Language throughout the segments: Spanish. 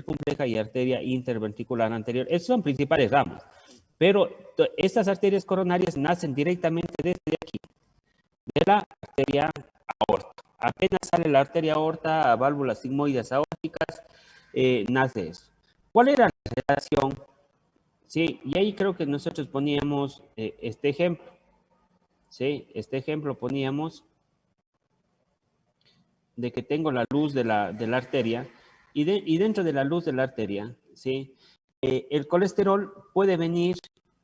circunfleja y arteria interventricular anterior. Esos son principales ramas. Pero estas arterias coronarias nacen directamente desde aquí, de la arteria aorta. Apenas sale la arteria aorta a válvulas sigmoides aórticas, nace eso. ¿Cuál era la relación? Sí, y ahí creo que nosotros poníamos este ejemplo. Sí, este ejemplo poníamos de que tengo la luz de la arteria y dentro de la luz de la arteria, ¿sí? El colesterol puede venir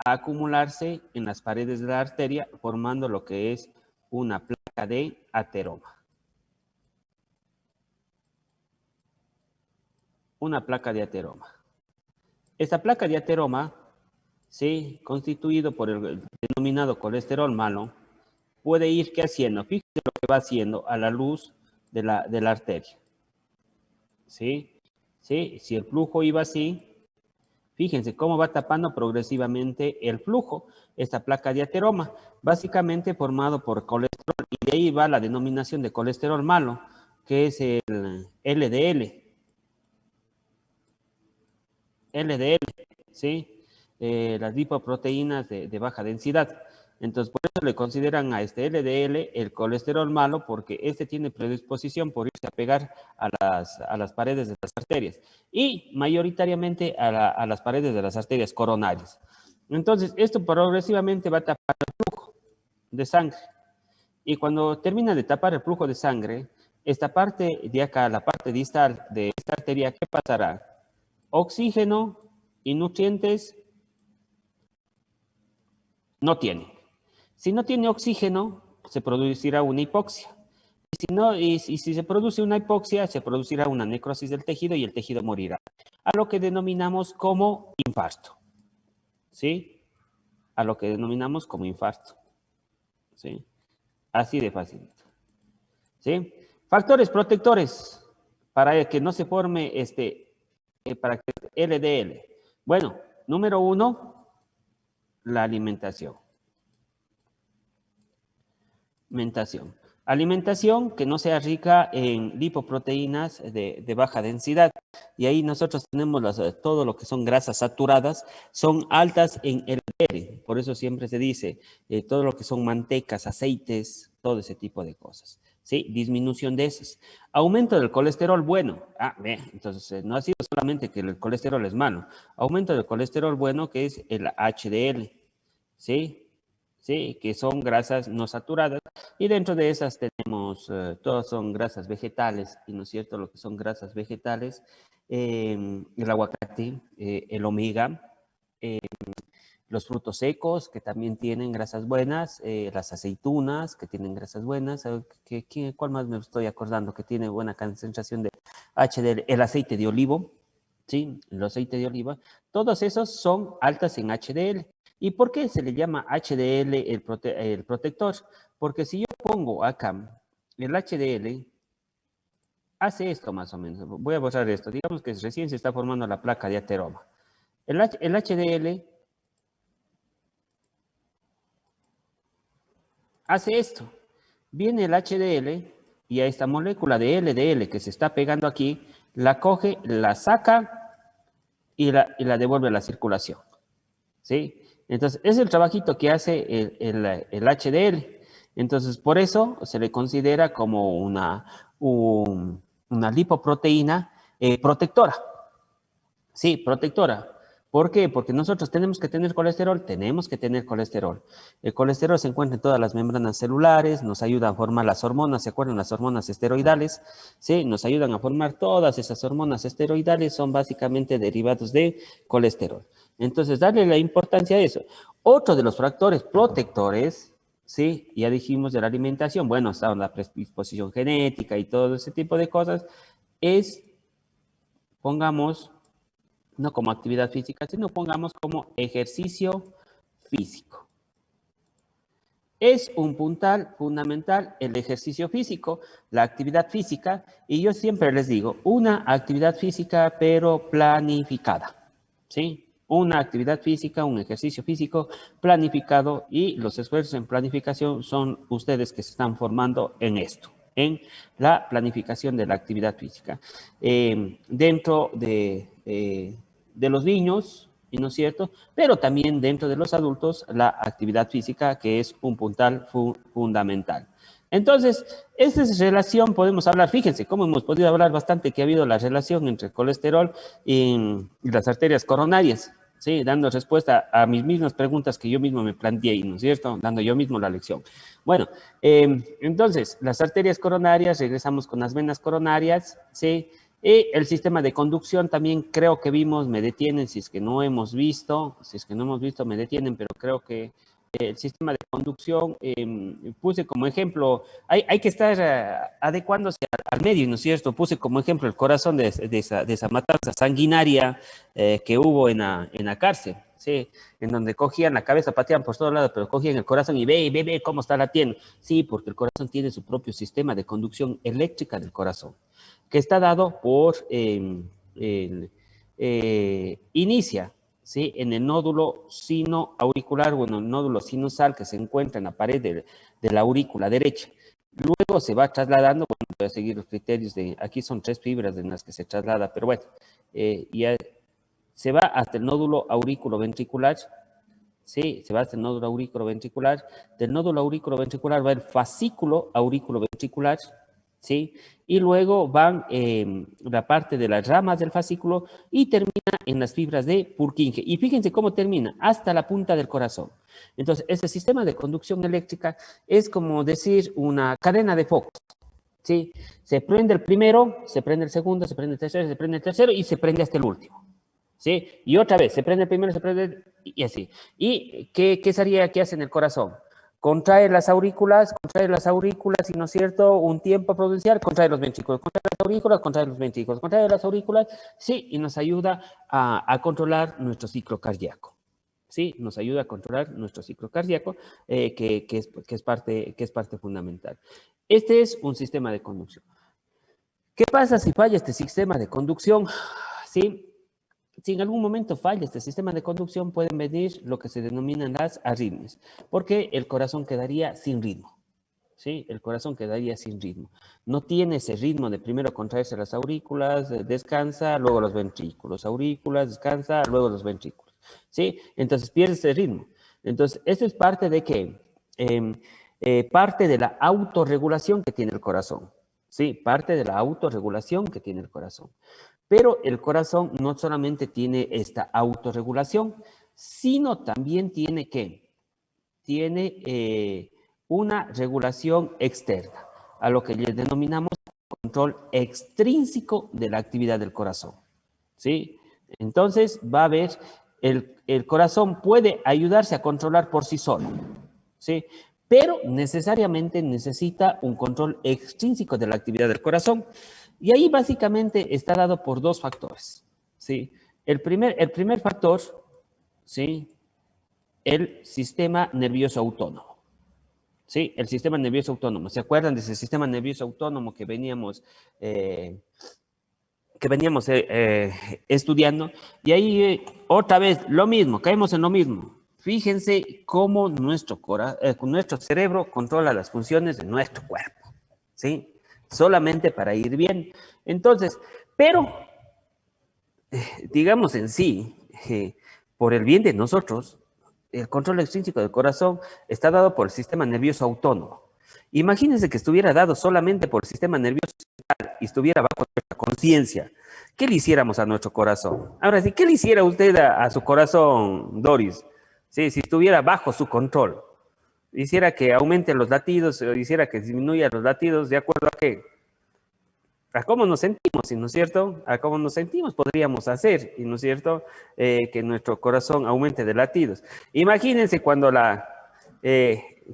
a acumularse en las paredes de la arteria formando lo que es una placa de ateroma. Una placa de ateroma. Esta placa de ateroma, ¿sí?, constituido por el denominado colesterol malo, puede ir, ¿qué haciendo? Fíjense lo que va haciendo a la luz de la arteria. ¿Sí? ¿Sí? Si el flujo iba así, fíjense cómo va tapando progresivamente el flujo, esta placa de ateroma, básicamente formado por colesterol, y de ahí va la denominación de colesterol malo, que es el LDL. LDL, ¿sí? Las lipoproteínas de baja densidad. Entonces, por eso le consideran a este LDL el colesterol malo, porque este tiene predisposición por irse a pegar a las paredes de las arterias y mayoritariamente a las paredes de las arterias coronarias. Entonces, esto progresivamente va a tapar el flujo de sangre. Y cuando termina de tapar el flujo de sangre, esta parte de acá, la parte distal de esta arteria, ¿qué pasará? Oxígeno y nutrientes no tiene. Si no tiene oxígeno, se producirá una hipoxia. Y si se produce una hipoxia, se producirá una necrosis del tejido y el tejido morirá. A lo que denominamos como infarto. ¿Sí? A lo que denominamos como infarto. ¿Sí? Así de fácil. ¿Sí? Factores protectores para que no se forme para que LDL. Bueno, número 1, la alimentación. Alimentación que no sea rica en lipoproteínas de baja densidad. Y ahí nosotros tenemos todo lo que son grasas saturadas, son altas en LDL. Por eso siempre se dice todo lo que son mantecas, aceites, todo ese tipo de cosas. ¿Sí? Disminución de esas. Aumento del colesterol bueno. Entonces no ha sido solamente que el colesterol es malo. Aumento del colesterol bueno, que es el HDL. ¿Sí? ¿Sí? Que son grasas no saturadas, y dentro de esas tenemos, todas son grasas vegetales, y no es cierto lo que son grasas vegetales, el aguacate, el omega, los frutos secos, que también tienen grasas buenas, las aceitunas, que tienen grasas buenas, ¿cuál más me estoy acordando que tiene buena concentración de HDL? El aceite de olivo, ¿sí? El aceite de oliva, todos esos son altas en HDL. ¿Y por qué se le llama HDL el protector? Porque si yo pongo acá el HDL, hace esto más o menos. Voy a borrar esto. Digamos que recién se está formando la placa de ateroma. El HDL hace esto. Viene el HDL y a esta molécula de LDL que se está pegando aquí, la coge, la saca y la devuelve a la circulación. ¿Sí? Entonces, es el trabajito que hace el HDL. Entonces, por eso se le considera como una lipoproteína protectora. Sí, protectora. ¿Por qué? Porque nosotros tenemos que tener colesterol. El colesterol se encuentra en todas las membranas celulares, nos ayuda a formar las hormonas, ¿se acuerdan? Las hormonas esteroidales, ¿sí? Nos ayudan a formar todas esas hormonas esteroidales, son básicamente derivados de colesterol. Entonces, darle la importancia a eso. Otro de los factores protectores, ¿sí? Ya dijimos de la alimentación, bueno, está la predisposición genética y todo ese tipo de cosas, es, pongamos, no como actividad física, sino pongamos como ejercicio físico. Es un puntal fundamental el ejercicio físico, la actividad física, y yo siempre les digo, una actividad física pero planificada, ¿sí? Una actividad física, un ejercicio físico planificado, y los esfuerzos en planificación son ustedes que se están formando en esto, en la planificación de la actividad física. Dentro de los niños, ¿y no es cierto? Pero también dentro de los adultos, la actividad física, que es un puntal fundamental. Entonces, esta relación podemos hablar, fíjense cómo hemos podido hablar bastante que ha habido la relación entre el colesterol y las arterias coronarias, ¿sí? Dando respuesta a mis mismas preguntas que yo mismo me planteé, ¿no es cierto? Dando yo mismo la lección. Bueno, entonces, las arterias coronarias, regresamos con las venas coronarias, ¿sí? Y el sistema de conducción también creo que vimos, me detienen si es que no hemos visto, me detienen, pero creo que el sistema de conducción, puse como ejemplo, hay que estar adecuándose al medio, ¿no es cierto? Puse como ejemplo el corazón de esa matanza sanguinaria que hubo en la cárcel, ¿sí? En donde cogían la cabeza, pateaban por todos lados, pero cogían el corazón y ve cómo está latiendo. Sí, porque el corazón tiene su propio sistema de conducción eléctrica del corazón, que está dado por, inicia, ¿sí? En el nódulo sinoauricular o en el nódulo sinusal que se encuentra en la pared de la aurícula derecha. Luego se va trasladando, bueno, voy a seguir los criterios aquí son 3 fibras en las que se traslada, pero bueno, ya se va hasta el nódulo aurículo-ventricular, ¿sí? Se va hasta el nódulo aurículo-ventricular, del nódulo aurículo-ventricular va el fascículo aurículo-ventricular, ¿sí? Y luego van la parte de las ramas del fascículo y termina en las fibras de Purkinje. Y fíjense cómo termina, hasta la punta del corazón. Entonces, ese sistema de conducción eléctrica es como decir una cadena de focos, ¿sí? Se prende el primero, se prende el segundo, se prende el tercero, se prende el tercero y se prende hasta el último, ¿sí? Y otra vez, se prende el primero, se prende y así. ¿Y qué sería que hace en el corazón? Contrae las aurículas, y no es cierto, un tiempo prudencial, contrae los ventrículos, contrae las aurículas, sí, y nos ayuda a controlar nuestro ciclo cardíaco. Sí, nos ayuda a controlar nuestro ciclo cardíaco, que es parte fundamental. Este es un sistema de conducción. ¿Qué pasa si falla este sistema de conducción? Sí, si en algún momento falla este sistema de conducción, pueden venir lo que se denominan las arritmias, porque el corazón quedaría sin ritmo, ¿sí? El corazón quedaría sin ritmo. No tiene ese ritmo de primero contraerse las aurículas, descansa, luego los ventrículos, aurículas, descansa, luego los ventrículos, ¿sí? Entonces pierde ese ritmo. Entonces, esto es parte de qué? Parte de la autorregulación que tiene el corazón, ¿sí? Parte de la autorregulación que tiene el corazón. Pero el corazón no solamente tiene esta autorregulación, sino también tiene una regulación externa, a lo que le denominamos control extrínseco de la actividad del corazón, ¿sí? Entonces va a haber, el corazón puede ayudarse a controlar por sí solo, ¿sí? Pero necesariamente necesita un control extrínseco de la actividad del corazón. Y ahí básicamente está dado por 2 factores, ¿sí? El primer factor, ¿sí? El sistema nervioso autónomo, ¿sí? El sistema nervioso autónomo. ¿Se acuerdan de ese sistema nervioso autónomo que veníamos estudiando? Y ahí otra vez lo mismo, caemos en lo mismo. Fíjense cómo nuestro cerebro controla las funciones de nuestro cuerpo, ¿sí? Solamente para ir bien. Entonces, pero, digamos en sí, por el bien de nosotros, el control extrínseco del corazón está dado por el sistema nervioso autónomo. Imagínense que estuviera dado solamente por el sistema nervioso central y estuviera bajo nuestra conciencia. ¿Qué le hiciéramos a nuestro corazón? Ahora sí, ¿qué le hiciera usted a su corazón, Doris? Sí, si estuviera bajo su control. Hiciera que aumente los latidos, o hiciera que disminuya los latidos, ¿de acuerdo a qué? A cómo nos sentimos, ¿no es cierto? A cómo nos sentimos podríamos hacer, ¿no es cierto? Que nuestro corazón aumente de latidos. Imagínense cuando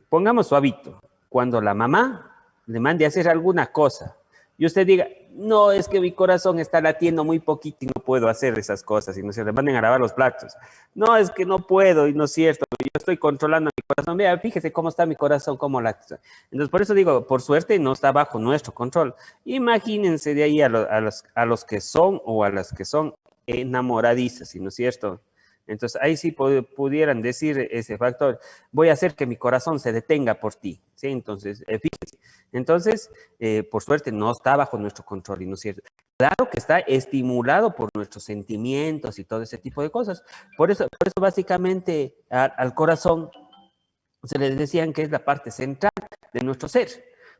pongamos su hábito, cuando la mamá le mande a hacer alguna cosa y usted diga, no, es que mi corazón está latiendo muy poquito y no puedo hacer esas cosas, y no se le manden a lavar los platos. No, es que no puedo, y no es cierto, yo estoy controlando mi corazón. Vea, fíjese cómo está mi corazón, cómo late. Entonces, por eso digo, por suerte no está bajo nuestro control. Imagínense de ahí a los que son o a las que son enamoradizas, ¿no es cierto? Entonces, ahí sí pudieran decir ese factor, voy a hacer que mi corazón se detenga por ti, ¿sí? Entonces, fíjense, entonces, por suerte no está bajo nuestro control, ¿y no es cierto? Claro que está estimulado por nuestros sentimientos y todo ese tipo de cosas. Por eso básicamente al corazón se les decían que es la parte central de nuestro ser,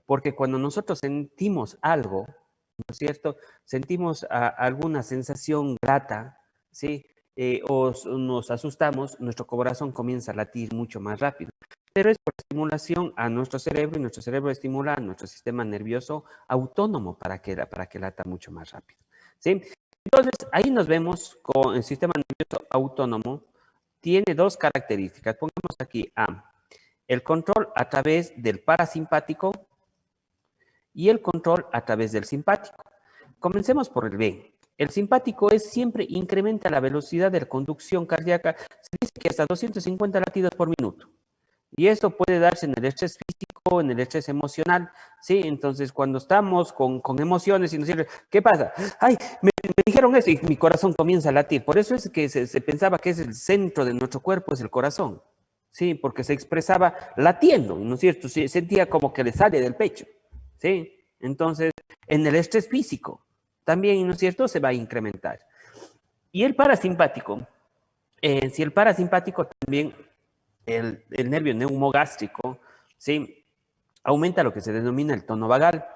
porque cuando nosotros sentimos algo, ¿no es cierto? Sentimos alguna sensación grata, ¿sí? O nos asustamos, nuestro corazón comienza a latir mucho más rápido. Pero es por estimulación a nuestro cerebro y nuestro cerebro estimula a nuestro sistema nervioso autónomo para que lata mucho más rápido, ¿sí? Entonces, ahí nos vemos con el sistema nervioso autónomo. Tiene dos características. Pongamos aquí A, el control a través del parasimpático y el control a través del simpático. Comencemos por el B. El simpático siempre incrementa la velocidad de la conducción cardíaca, se dice que hasta 250 latidos por minuto. Y esto puede darse en el estrés físico, en el estrés emocional, ¿sí? Entonces, cuando estamos con emociones y nos dicen, ¿qué pasa? Ay, me dijeron eso y mi corazón comienza a latir. Por eso es que se pensaba que es el centro de nuestro cuerpo, es el corazón, ¿sí? Porque se expresaba latiendo, ¿no es cierto? Se sentía como que le sale del pecho, ¿sí? Entonces, en el estrés físico también, ¿no es cierto?, se va a incrementar. Y el parasimpático, si el parasimpático también, el nervio neumogástrico, ¿sí?, aumenta lo que se denomina el tono vagal.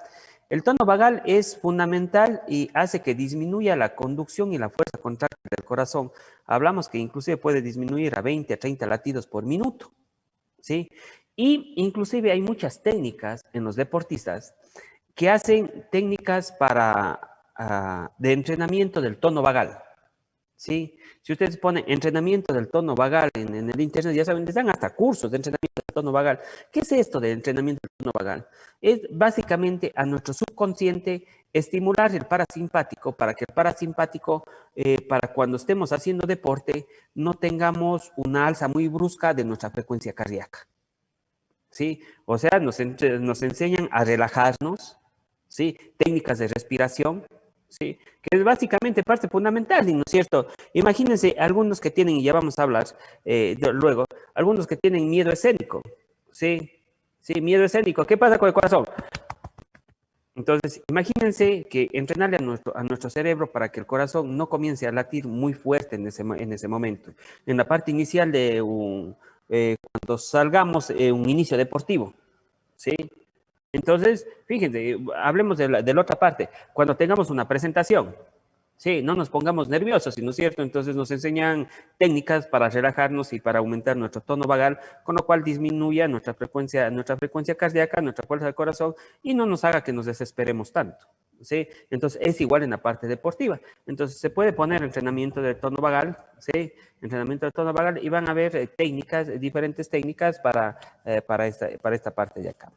El tono vagal es fundamental y hace que disminuya la conducción y la fuerza contráctil del corazón. Hablamos que inclusive puede disminuir a 20 a 30 latidos por minuto, ¿sí? Y inclusive hay muchas técnicas en los deportistas que hacen técnicas de entrenamiento del tono vagal, ¿sí? Si ustedes ponen entrenamiento del tono vagal en el internet, ya saben, les dan hasta cursos de entrenamiento del tono vagal. ¿Qué es esto de entrenamiento del tono vagal? Es básicamente a nuestro subconsciente estimular el parasimpático para que el parasimpático, para cuando estemos haciendo deporte, no tengamos una alza muy brusca de nuestra frecuencia cardíaca, ¿sí? O sea, nos enseñan a relajarnos, ¿sí? Técnicas de respiración, ¿sí? Que es básicamente parte fundamental, ¿no es cierto? Imagínense algunos que tienen, y ya vamos a hablar luego, algunos que tienen miedo escénico, ¿sí? Sí, miedo escénico. ¿Qué pasa con el corazón? Entonces, imagínense que entrenarle a nuestro cerebro para que el corazón no comience a latir muy fuerte en ese momento. En la parte inicial de cuando salgamos un inicio deportivo, ¿sí? Entonces, fíjense, hablemos de la otra parte. Cuando tengamos una presentación, sí, no nos pongamos nerviosos, ¿no es cierto? Entonces nos enseñan técnicas para relajarnos y para aumentar nuestro tono vagal, con lo cual disminuya nuestra frecuencia cardíaca, nuestra fuerza del corazón y no nos haga que nos desesperemos tanto, ¿sí? Entonces es igual en la parte deportiva. Entonces se puede poner entrenamiento del tono vagal, ¿sí? Entrenamiento del tono vagal y van a ver técnicas, diferentes técnicas para esta parte de acá.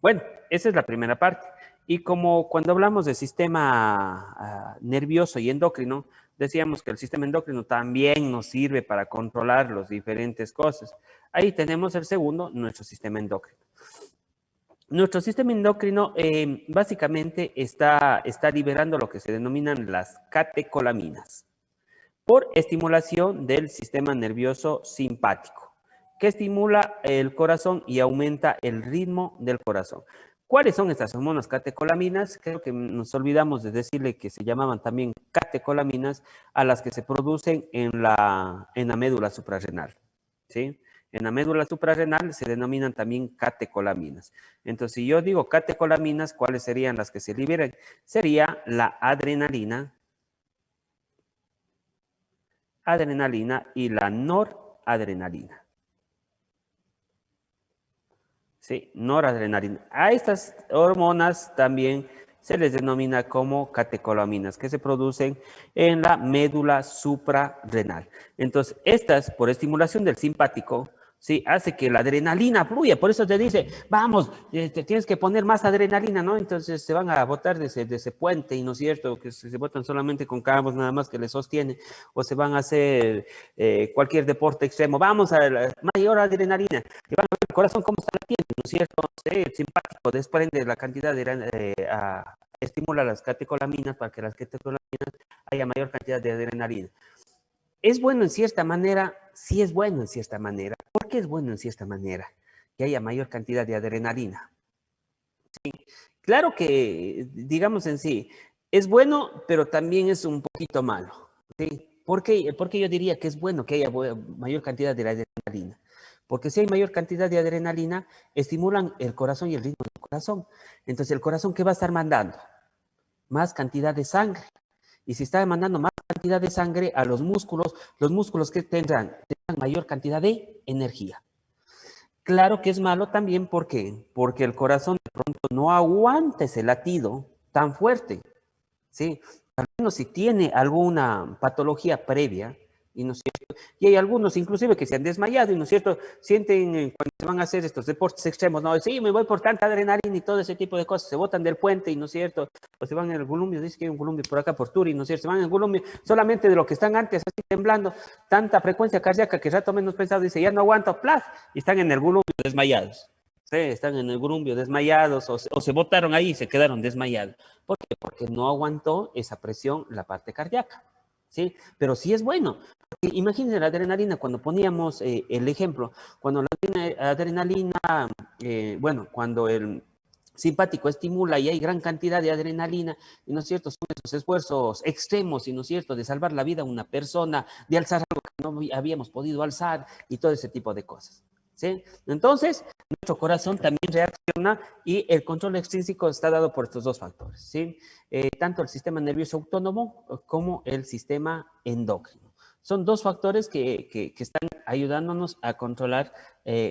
Bueno, esa es la primera parte. Y como cuando hablamos del sistema nervioso y endocrino, decíamos que el sistema endocrino también nos sirve para controlar las diferentes cosas. Ahí tenemos el segundo, nuestro sistema endocrino. Nuestro sistema endocrino básicamente está liberando lo que se denominan las catecolaminas por estimulación del sistema nervioso simpático, que estimula el corazón y aumenta el ritmo del corazón. ¿Cuáles son estas hormonas catecolaminas? Creo que nos olvidamos de decirle que se llamaban también catecolaminas a las que se producen en la médula suprarrenal, ¿sí? En la médula suprarrenal se denominan también catecolaminas. Entonces, si yo digo catecolaminas, ¿cuáles serían las que se liberan? Sería la adrenalina y la noradrenalina. ¿Sí? Noradrenalina. A estas hormonas también se les denomina como catecolaminas, que se producen en la médula suprarrenal. Entonces, estas, por estimulación del simpático, sí, hace que la adrenalina fluya. Por eso te dice, vamos, te tienes que poner más adrenalina, ¿no? Entonces se van a botar de ese puente, y no es cierto, que se botan solamente con cabos nada más que le sostiene, o se van a hacer cualquier deporte extremo. Vamos a la mayor adrenalina. Y van a ver el corazón cómo está latiendo, ¿no es cierto? Sí, el simpático desprende la cantidad de estimula las catecolaminas para que las catecolaminas haya mayor cantidad de adrenalina. ¿Es bueno en cierta manera? Sí es bueno en cierta manera. ¿Por qué es bueno en cierta manera? Que haya mayor cantidad de adrenalina. Claro que, digamos en sí, es bueno, pero también es un poquito malo. ¿Sí? ¿Por qué yo diría que es bueno que haya mayor cantidad de adrenalina? Porque si hay mayor cantidad de adrenalina, estimulan el corazón y el ritmo del corazón. Entonces, ¿el corazón qué va a estar mandando? Más cantidad de sangre. Y si está demandando más cantidad de sangre a los músculos que tendrán mayor cantidad de energía. Claro que es malo también, ¿por qué? Porque el corazón de pronto no aguanta ese latido tan fuerte, ¿sí? Al menos si tiene alguna patología previa, y no es cierto, y hay algunos inclusive que se han desmayado, y no es cierto, sienten cuando se van a hacer estos deportes extremos, no, sí, me voy por tanta adrenalina y todo ese tipo de cosas, se botan del puente, y no es cierto, o se van en el columpio, dice que hay un columpio por acá por Turi, no es cierto, se van en el columpio solamente de lo que están antes, así temblando, tanta frecuencia cardíaca que rato menos pensado, dice, ya no aguanto, ¡plaf! Y están en el columpio desmayados. Sí, están en el columpio desmayados o se botaron ahí y se quedaron desmayados. ¿Por qué? Porque no aguantó esa presión la parte cardíaca. ¿Sí? Pero sí es bueno. Imagínense la adrenalina, cuando poníamos el ejemplo, cuando la adrenalina, bueno, cuando el simpático estimula y hay gran cantidad de adrenalina, y no es cierto, son esos esfuerzos extremos, y no es cierto, de salvar la vida a una persona, de alzar algo que no habíamos podido alzar y todo ese tipo de cosas. ¿Sí? Entonces, nuestro corazón también reacciona y el control extrínseco está dado por estos dos factores, ¿sí? Tanto el sistema nervioso autónomo como el sistema endocrino. Son dos factores que están ayudándonos a controlar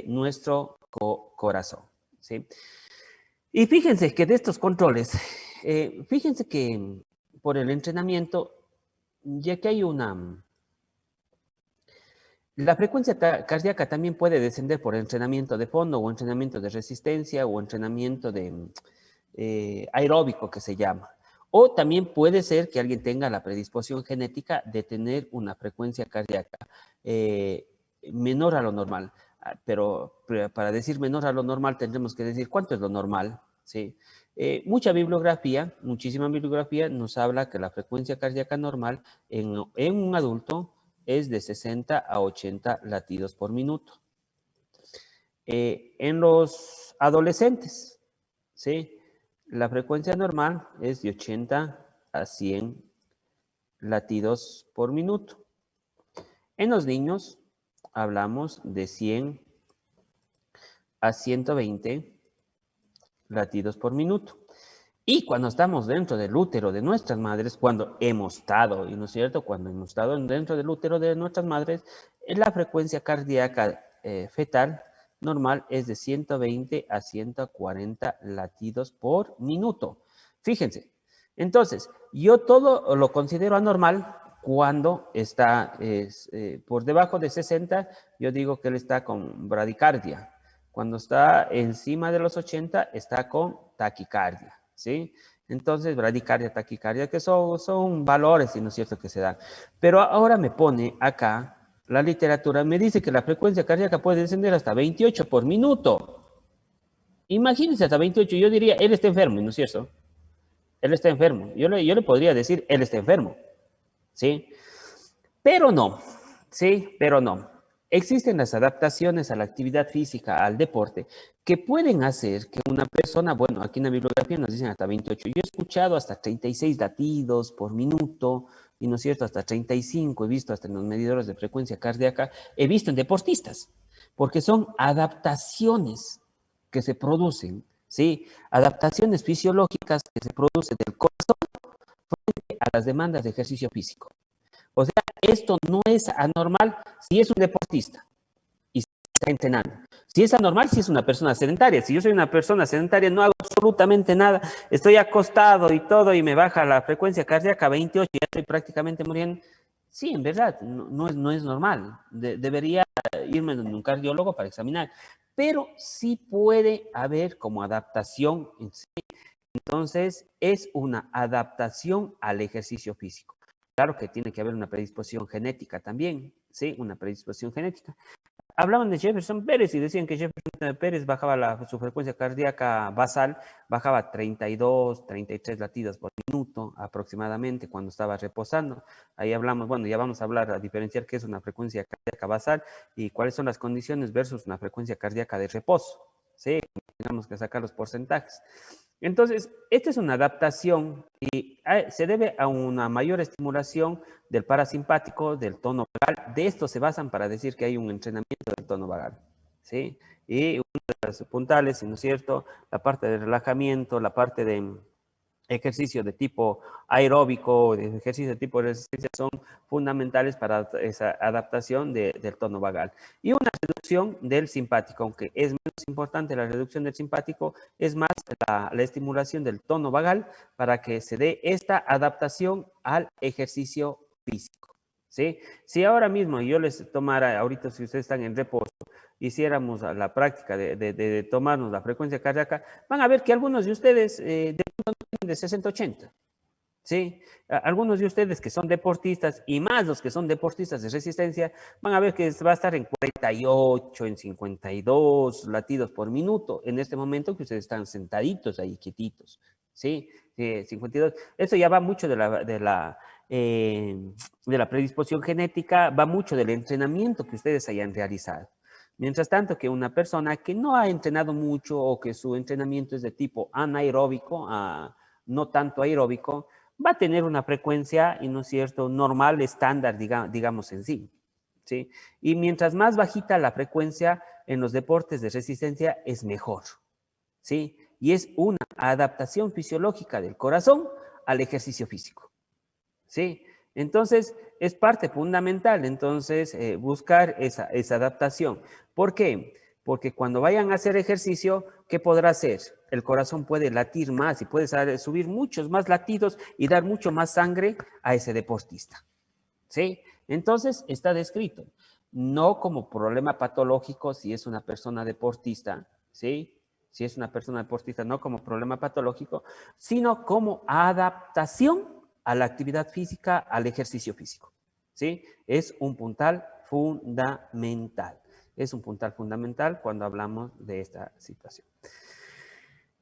nuestro corazón, ¿sí? Y fíjense que de estos controles, fíjense que por el entrenamiento, ya que hay una... La frecuencia cardíaca también puede descender por entrenamiento de fondo o entrenamiento de resistencia o entrenamiento de aeróbico que se llama. O también puede ser que alguien tenga la predisposición genética de tener una frecuencia cardíaca eh, menor a lo normal. Pero para decir menor a lo normal tendremos que decir cuánto es lo normal, ¿sí? Mucha bibliografía, muchísima bibliografía nos habla que la frecuencia cardíaca normal en un adulto es de 60 a 80 latidos por minuto. En los adolescentes, ¿sí? La frecuencia normal es de 80 a 100 latidos por minuto. En los niños hablamos de 100 a 120 latidos por minuto. Y cuando estamos dentro del útero de nuestras madres, cuando hemos estado, ¿no es cierto? Cuando hemos estado dentro del útero de nuestras madres, la frecuencia cardíaca fetal normal es de 120 a 140 latidos por minuto. Fíjense, entonces, yo todo lo considero anormal cuando está por debajo de 60, yo digo que él está con bradicardia. Cuando está encima de los 80, está con taquicardia, ¿sí? Entonces, bradicardia, taquicardia, que son valores, ¿no es cierto?, que se dan. Pero ahora me pone acá la literatura, me dice que la frecuencia cardíaca puede descender hasta 28 por minuto. Imagínense, hasta 28, yo diría, él está enfermo, ¿no es cierto? Él está enfermo. Yo le podría decir, él está enfermo, ¿sí? Pero no, ¿sí? Pero no. Existen las adaptaciones a la actividad física, al deporte, que pueden hacer que una persona, bueno, aquí en la bibliografía nos dicen hasta 28. Yo he escuchado hasta 36 latidos por minuto, y no es cierto, hasta 35, he visto hasta en los medidores de frecuencia cardíaca, he visto en deportistas, porque son adaptaciones que se producen, ¿sí? Adaptaciones fisiológicas que se producen del corazón a las demandas de ejercicio físico. O sea, esto no es anormal si es un deportista y está entrenando. Si es anormal, si es una persona sedentaria. Si yo soy una persona sedentaria, no hago absolutamente nada, estoy acostado y todo y me baja la frecuencia cardíaca a 28 y ya estoy prácticamente muriendo. Sí, en verdad, no es normal. Debería irme a un cardiólogo para examinar. Pero sí puede haber como adaptación en sí. Entonces, es una adaptación al ejercicio físico. Claro que tiene que haber una predisposición genética también, ¿sí? Una predisposición genética. hablaban de Jefferson Pérez y decían que Jefferson Pérez bajaba su frecuencia cardíaca basal, bajaba 32, 33 latidos por minuto aproximadamente cuando estaba reposando. Ahí hablamos, bueno, ya vamos a hablar, a diferenciar qué es una frecuencia cardíaca basal y cuáles son las condiciones versus una frecuencia cardíaca de reposo. Sí, tenemos que sacar los porcentajes. Entonces, esta es una adaptación y se debe a una mayor estimulación del parasimpático, del tono vagal. De esto se basan para decir que hay un entrenamiento del tono vagal, ¿sí? Y uno de los puntales, ¿no es cierto? La parte de relajamiento, la parte de ejercicio de tipo aeróbico, de ejercicio de tipo resistencia son fundamentales para esa adaptación del tono vagal. Y una reducción del simpático, aunque es menos importante la reducción del simpático, es más la estimulación del tono vagal para que se dé esta adaptación al ejercicio físico. ¿Sí? Si ahora mismo yo les tomara, ahorita si ustedes están en reposo, hiciéramos la práctica de tomarnos la frecuencia cardíaca, van a ver que algunos de ustedes de 60-80, ¿sí? Algunos de ustedes que son deportistas y más los que son deportistas de resistencia van a ver que va a estar en 48, en 52 latidos por minuto en este momento que ustedes están sentaditos ahí, quietitos, ¿sí? 52. Eso ya va mucho de la predisposición genética, va mucho del entrenamiento que ustedes hayan realizado. Mientras tanto que una persona que no ha entrenado mucho o que su entrenamiento es de tipo anaeróbico, no tanto aeróbico, va a tener una frecuencia, y no es cierto, normal, estándar, digamos en sí. ¿Sí? Y mientras más bajita la frecuencia en los deportes de resistencia, es mejor. ¿Sí? Y es una adaptación fisiológica del corazón al ejercicio físico. ¿Sí? Entonces, es parte fundamental, entonces, buscar esa adaptación. ¿Por qué? Porque cuando vayan a hacer ejercicio, ¿qué podrá hacer? El corazón puede latir más y puede subir muchos más latidos y dar mucho más sangre a ese deportista. ¿Sí? Entonces, está descrito. No como problema patológico si es una persona deportista, ¿sí? Si es una persona deportista, no como problema patológico, sino como adaptación a la actividad física, al ejercicio físico, ¿sí? Es un puntal fundamental. Es un puntal fundamental cuando hablamos de esta situación.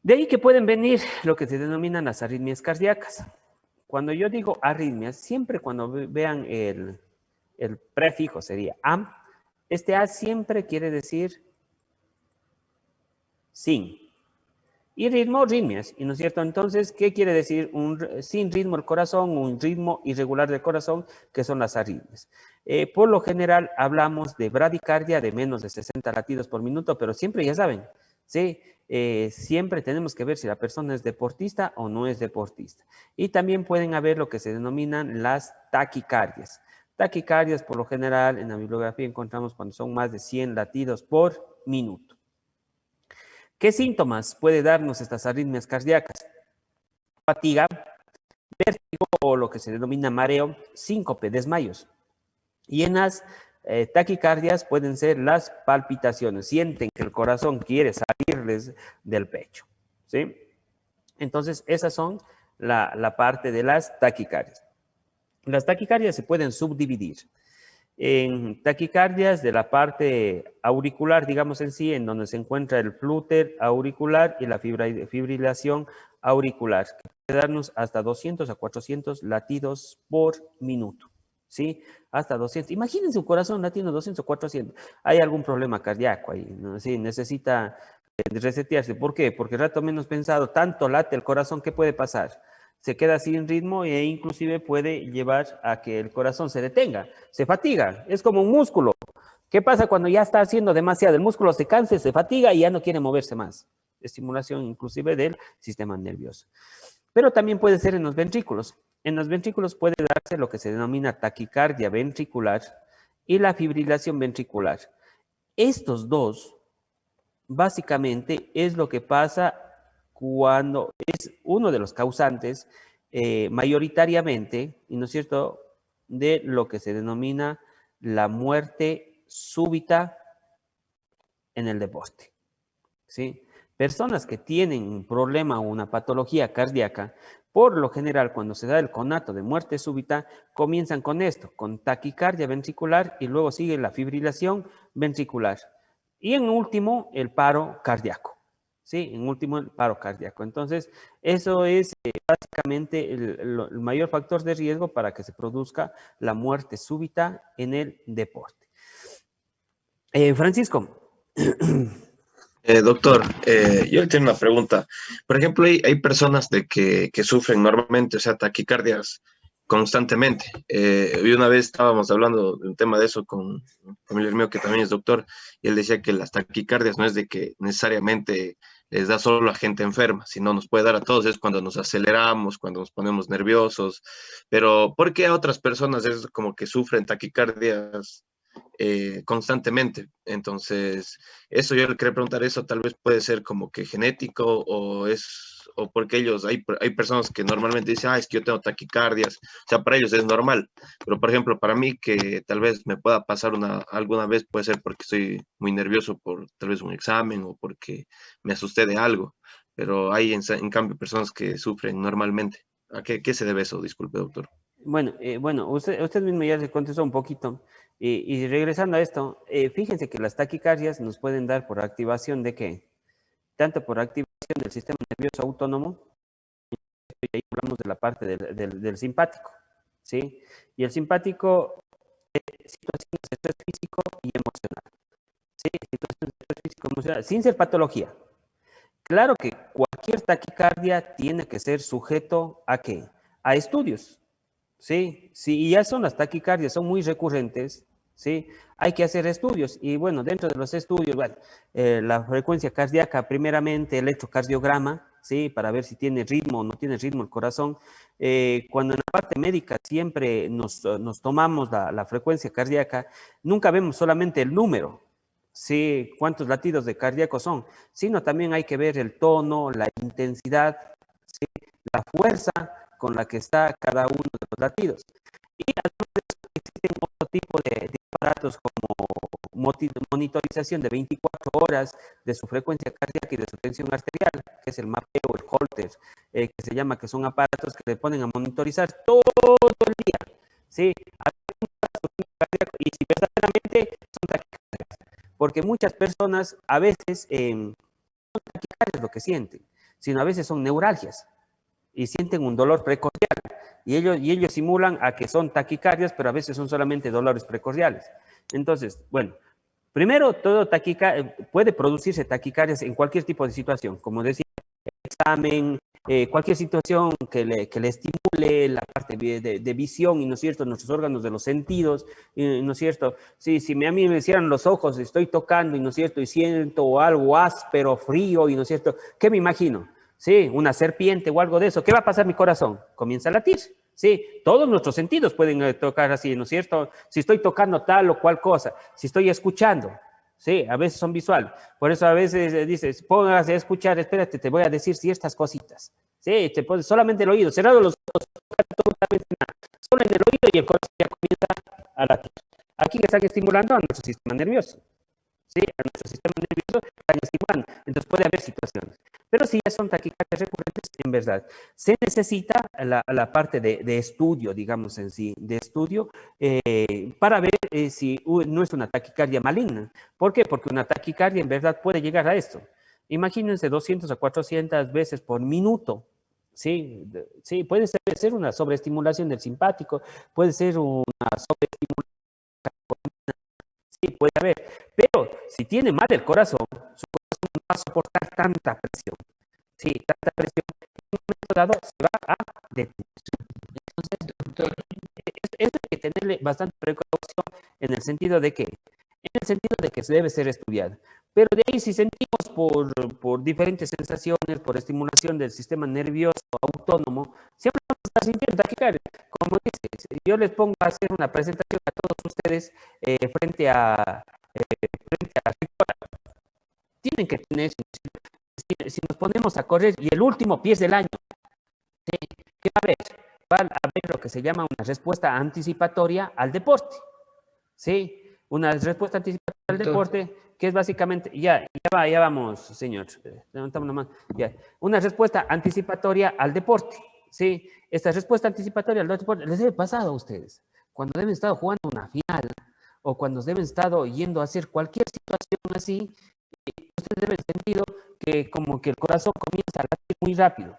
De ahí que pueden venir lo que se denominan las arritmias cardíacas. Cuando yo digo arritmias, siempre cuando vean el prefijo sería am, este A siempre quiere decir sin. Y ritmo, ritmias, ¿y no es cierto? Entonces, ¿qué quiere decir sin ritmo el corazón, un ritmo irregular del corazón, que son las arritmias? Por lo general hablamos de bradicardia de menos de 60 latidos por minuto, pero siempre ya saben, ¿sí? Siempre tenemos que ver si la persona es deportista o no es deportista. Y también pueden haber lo que se denominan las taquicardias. Taquicardias, por lo general, en la bibliografía encontramos cuando son más de 100 latidos por minuto. ¿Qué síntomas puede darnos estas arritmias cardíacas? Fatiga, vértigo o lo que se denomina mareo, síncope, desmayos. Y en las taquicardias pueden ser las palpitaciones. Sienten que el corazón quiere salirles del pecho. ¿Sí? Entonces, esas son la parte de las taquicardias. Las taquicardias se pueden subdividir en taquicardias de la parte auricular, digamos en sí, en donde se encuentra el flúter auricular y la fibrilación auricular, que puede darnos hasta 200 a 400 latidos por minuto, ¿sí? Hasta 200. Imagínense un corazón latiendo 200 o 400. Hay algún problema cardíaco ahí, ¿no? Sí, necesita resetearse. ¿Por qué? Porque rato menos pensado, tanto late el corazón, ¿qué puede pasar? Se queda sin ritmo e inclusive puede llevar a que el corazón se detenga, se fatiga, es como un músculo. ¿Qué pasa cuando ya está haciendo demasiado? El músculo se cansa, se fatiga y ya no quiere moverse más. Estimulación inclusive del sistema nervioso. Pero también puede ser en los ventrículos. En los ventrículos puede darse lo que se denomina taquicardia ventricular y la fibrilación ventricular. Estos dos, básicamente, es lo que pasa cuando es uno de los causantes mayoritariamente, y no es cierto, de lo que se denomina la muerte súbita en el deporte. ¿Sí? Personas que tienen un problema o una patología cardíaca Por lo general, cuando se da el conato de muerte súbita, comienzan con esto, con taquicardia ventricular y luego sigue la fibrilación ventricular. Y en último, el paro cardíaco. Sí, en último, el paro cardíaco. Entonces, eso es básicamente el mayor factor de riesgo para que se produzca la muerte súbita en el deporte. Francisco. Doctor, yo tengo una pregunta. Por ejemplo, hay personas que sufren normalmente, o sea, taquicardias constantemente. Y una vez estábamos hablando de un tema de eso con un familiar mío que también es doctor, y él decía que las taquicardias no es de que necesariamente les da solo a gente enferma, sino nos puede dar a todos, es cuando nos aceleramos, cuando nos ponemos nerviosos. Pero ¿por qué a otras personas es como que sufren taquicardias constantemente? Entonces, eso yo le quería preguntar, eso tal vez puede ser como que genético o porque hay personas que normalmente dicen, es que yo tengo taquicardias, o sea, para ellos es normal, pero por ejemplo, para mí que tal vez me pueda pasar alguna vez puede ser porque estoy muy nervioso por tal vez un examen o porque me asusté de algo, pero hay en cambio personas que sufren normalmente. ¿A qué se debe eso? Disculpe, doctor. Bueno, usted mismo ya se contestó un poquito. Y regresando a esto, fíjense que las taquicardias nos pueden dar por activación de qué? Tanto por activación del sistema nervioso autónomo, y ahí hablamos de la parte del simpático, ¿sí? Y el simpático, situaciones de estrés físico y emocional, ¿sí? Situaciones de estrés físico y emocional, sin ser patología. Claro que cualquier taquicardia tiene que ser sujeto ¿a qué? A estudios. Sí, sí, y ya son las taquicardias, son muy recurrentes, ¿sí? Hay que hacer estudios y bueno, dentro de los estudios, bueno, la frecuencia cardíaca, primeramente el electrocardiograma, ¿sí? Para ver si tiene ritmo o no tiene ritmo el corazón. Cuando en la parte médica siempre nos tomamos la frecuencia cardíaca, nunca vemos solamente el número, ¿sí? Cuántos latidos de cardíaco son, sino también hay que ver el tono, la intensidad, ¿sí? La fuerza con la que está cada uno de los latidos. Y además de eso, existen otro tipo de aparatos como monitorización de 24 horas de su frecuencia cardíaca y de su tensión arterial, que es el mapeo, el Holter, que se llama, que son aparatos que le ponen a monitorizar todo el día, ¿sí? Y si verdaderamente son taquicardias, porque muchas personas a veces no son taquicardias lo que sienten, sino a veces son neuralgias y sienten un dolor precordial. Y ellos simulan a que son taquicardias, pero a veces son solamente dolores precordiales. Entonces, bueno, primero, puede producirse taquicardias en cualquier tipo de situación, como decía, examen, cualquier situación que le estimule la parte de visión, y no es cierto, nuestros órganos de los sentidos, y no es cierto, si a mí me cierran los ojos, estoy tocando, y no es cierto, y siento algo áspero, frío, y no es cierto, ¿qué me imagino? Sí, una serpiente o algo de eso, ¿qué va a pasar mi corazón? Comienza a latir. Sí, todos nuestros sentidos pueden tocar así, ¿no es cierto? Si estoy tocando tal o cual cosa, si estoy escuchando, sí, a veces son visual. Por eso a veces dices, póngase a escuchar, espérate, te voy a decir ciertas cositas. Sí, te pones solamente el oído, cerrado los ojos, absolutamente nada. Solo en el oído y el corazón ya comienza a latir. Aquí están estimulando a nuestro sistema nervioso. ¿Sí? A nuestro sistema nervioso están estimulando. Entonces puede haber situaciones. Pero si ya son taquicardias recurrentes, en verdad, se necesita la parte de estudio, digamos en sí, de estudio, para ver si no es una taquicardia maligna. ¿Por qué? Porque una taquicardia en verdad puede llegar a esto. Imagínense 200 a 400 veces por minuto. Sí, sí, puede ser una sobreestimulación del simpático, puede ser una sobreestimulación, sí, puede haber, pero si tiene mal el corazón, su corazón no va a soportar tanta presión. Sí, tanta presión, en un momento dado se va a detener. Entonces, hay que tenerle bastante precaución en el sentido de que, se debe ser estudiado. Pero de ahí, si sentimos por diferentes sensaciones, por estimulación del sistema nervioso autónomo, siempre vamos a estar sintiendo taquicardia. Como dices, yo les pongo a hacer una presentación a todos ustedes frente a tienen que tener, si nos ponemos a correr y el último pie del año, ¿sí? ¿Qué va a haber? Va a haber lo que se llama una respuesta anticipatoria al deporte, ¿sí? Una respuesta anticipatoria al deporte, que es básicamente, ya vamos, señor, levantamos la mano, ya. Una respuesta anticipatoria al deporte, ¿sí? Esta respuesta anticipatoria al deporte les debe pasado a ustedes. Cuando deben estar jugando una final o cuando deben estar yendo a hacer cualquier situación así, ustedes deben sentido que como que el corazón comienza a latir muy rápido.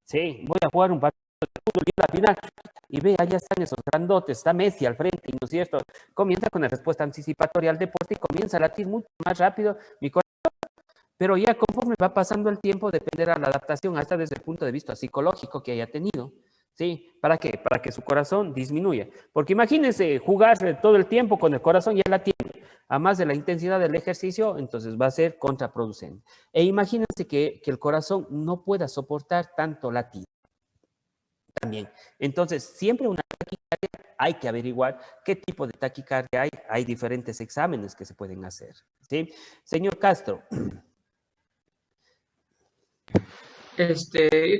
Sí, voy a jugar un partido de fútbol y a la final y ve, allá están esos grandotes, está Messi al frente, ¿no es cierto? Comienza con la respuesta anticipatoria al deporte y comienza a latir mucho más rápido mi corazón. Pero ya conforme va pasando el tiempo, dependerá la adaptación hasta desde el punto de vista psicológico que haya tenido. ¿Sí? ¿Para qué? Para que su corazón disminuya. Porque imagínense jugar todo el tiempo con el corazón ya latiendo, a más de la intensidad del ejercicio, entonces va a ser contraproducente. E imagínense que el corazón no pueda soportar tanto latido también. Entonces, siempre una taquicardia hay que averiguar qué tipo de taquicardia hay. Hay diferentes exámenes que se pueden hacer. ¿Sí? Señor Castro. Yo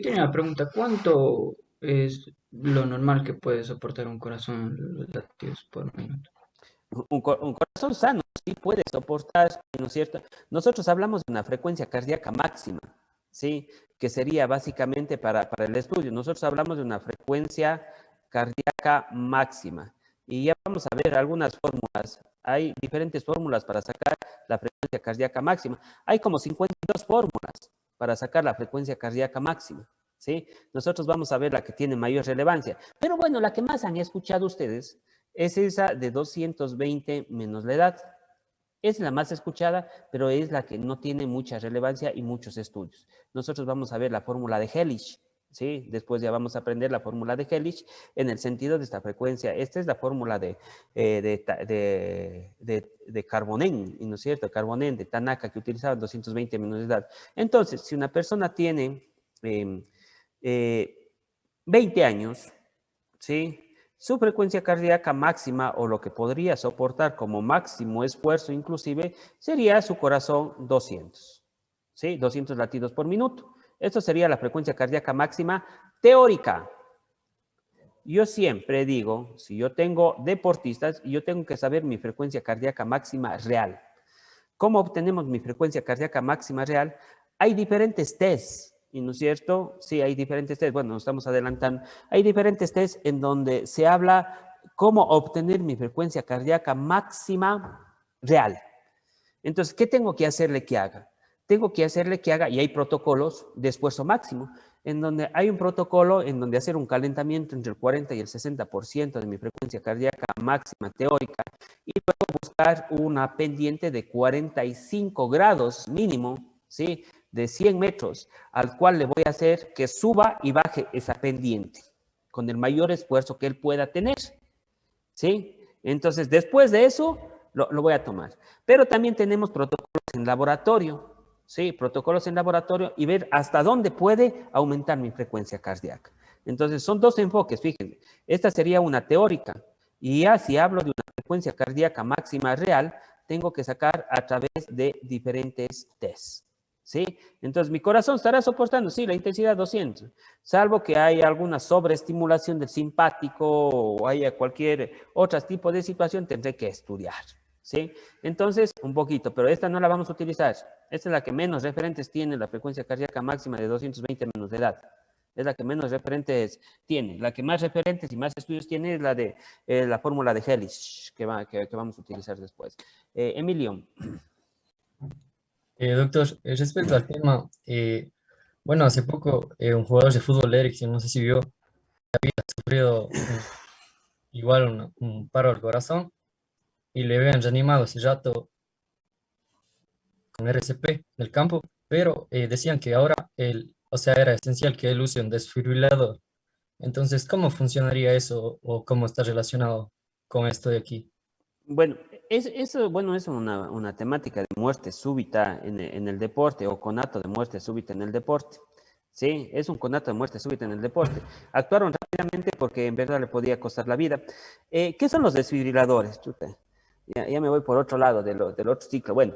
tenía una pregunta. ¿Cuánto es lo normal que puede soportar un corazón los latidos por minuto? Un corazón sano sí puede soportar, ¿no es cierto? Nosotros hablamos de una frecuencia cardíaca máxima, ¿sí? Que sería básicamente para el estudio. Nosotros hablamos de una frecuencia cardíaca máxima. Y ya vamos a ver algunas fórmulas. Hay diferentes fórmulas para sacar la frecuencia cardíaca máxima. Hay como 52 fórmulas para sacar la frecuencia cardíaca máxima, ¿sí? Nosotros vamos a ver la que tiene mayor relevancia. Pero bueno, la que más han escuchado ustedes es esa de 220 menos la edad. Es la más escuchada, pero es la que no tiene mucha relevancia y muchos estudios. Nosotros vamos a ver la fórmula de Hellich, ¿sí? Después ya vamos a aprender la fórmula de Hellich en el sentido de esta frecuencia. Esta es la fórmula de Carbonén, ¿no es cierto? Carbonén, de Tanaka, que utilizaban 220 menos de edad. Entonces, si una persona tiene 20 años, ¿sí? Su frecuencia cardíaca máxima o lo que podría soportar como máximo esfuerzo inclusive sería su corazón 200, ¿sí? 200 latidos por minuto. Esto sería la frecuencia cardíaca máxima teórica. Yo siempre digo, si yo tengo deportistas, yo tengo que saber mi frecuencia cardíaca máxima real. ¿Cómo obtenemos mi frecuencia cardíaca máxima real? Hay diferentes tests, ¿y no es cierto? Sí, hay diferentes tests. Bueno, nos estamos adelantando. Hay diferentes tests en donde se habla cómo obtener mi frecuencia cardíaca máxima real. Entonces, ¿qué tengo que hacerle que haga? Tengo que hacerle que haga, y hay protocolos de esfuerzo máximo, en donde hay un protocolo en donde hacer un calentamiento entre el 40 y el 60% de mi frecuencia cardíaca máxima teórica y luego buscar una pendiente de 45 grados mínimo, ¿sí? De 100 metros, al cual le voy a hacer que suba y baje esa pendiente con el mayor esfuerzo que él pueda tener, ¿sí? Entonces, después de eso, lo voy a tomar. Pero también tenemos protocolos en laboratorio, ¿sí? Protocolos en laboratorio y ver hasta dónde puede aumentar mi frecuencia cardíaca. Entonces, son dos enfoques, fíjense. Esta sería una teórica. Y ya si hablo de una frecuencia cardíaca máxima real, tengo que sacar a través de diferentes tests, ¿sí? Entonces, mi corazón estará soportando, sí, la intensidad 200, salvo que haya alguna sobreestimulación del simpático o haya cualquier otro tipo de situación, tendré que estudiar, ¿sí? Entonces, un poquito, pero esta no la vamos a utilizar. Esta es la que menos referentes tiene, la frecuencia cardíaca máxima de 220 menos de edad. Es la que menos referentes tiene. La que más referentes y más estudios tiene es la de la fórmula de Hellich, que vamos a utilizar después. Emilio. Doctor, respecto al tema, bueno, hace poco un jugador de fútbol, Eriksen, no sé si vio, había sufrido igual un paro al corazón y le habían reanimado hace rato con RCP del campo, pero decían que ahora o sea, era esencial que él use un desfibrilador. Entonces, ¿cómo funcionaría eso o cómo está relacionado con esto de aquí? Bueno, eso bueno, es una temática de muerte súbita en el deporte o conato de muerte súbita en el deporte. Sí, es un conato de muerte súbita en el deporte. Actuaron rápidamente porque en verdad le podía costar la vida. ¿Qué son los desfibriladores? Chuta, ya me voy por otro lado del otro ciclo. Bueno,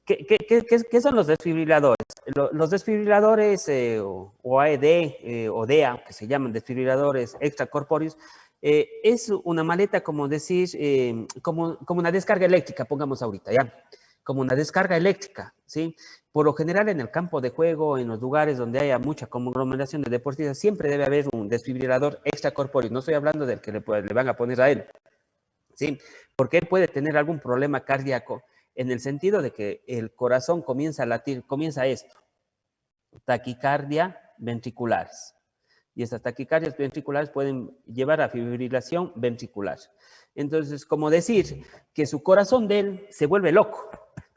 ¿qué son los desfibriladores? Los desfibriladores o AED o DEA, que se llaman desfibriladores extracorpóreos, es una maleta, como decir, como una descarga eléctrica, pongamos ahorita, ¿ya? como una descarga eléctrica, ¿sí? Por lo general en el campo de juego, en los lugares donde haya mucha conglomeración de deportistas, siempre debe haber un desfibrilador extracorpóreo. No estoy hablando del que le van a poner a él, ¿sí? Porque él puede tener algún problema cardíaco en el sentido de que el corazón comienza a latir, comienza esto, taquicardia ventriculares. Y estas taquicardias ventriculares pueden llevar a fibrilación ventricular. Entonces, como decir que su corazón de él se vuelve loco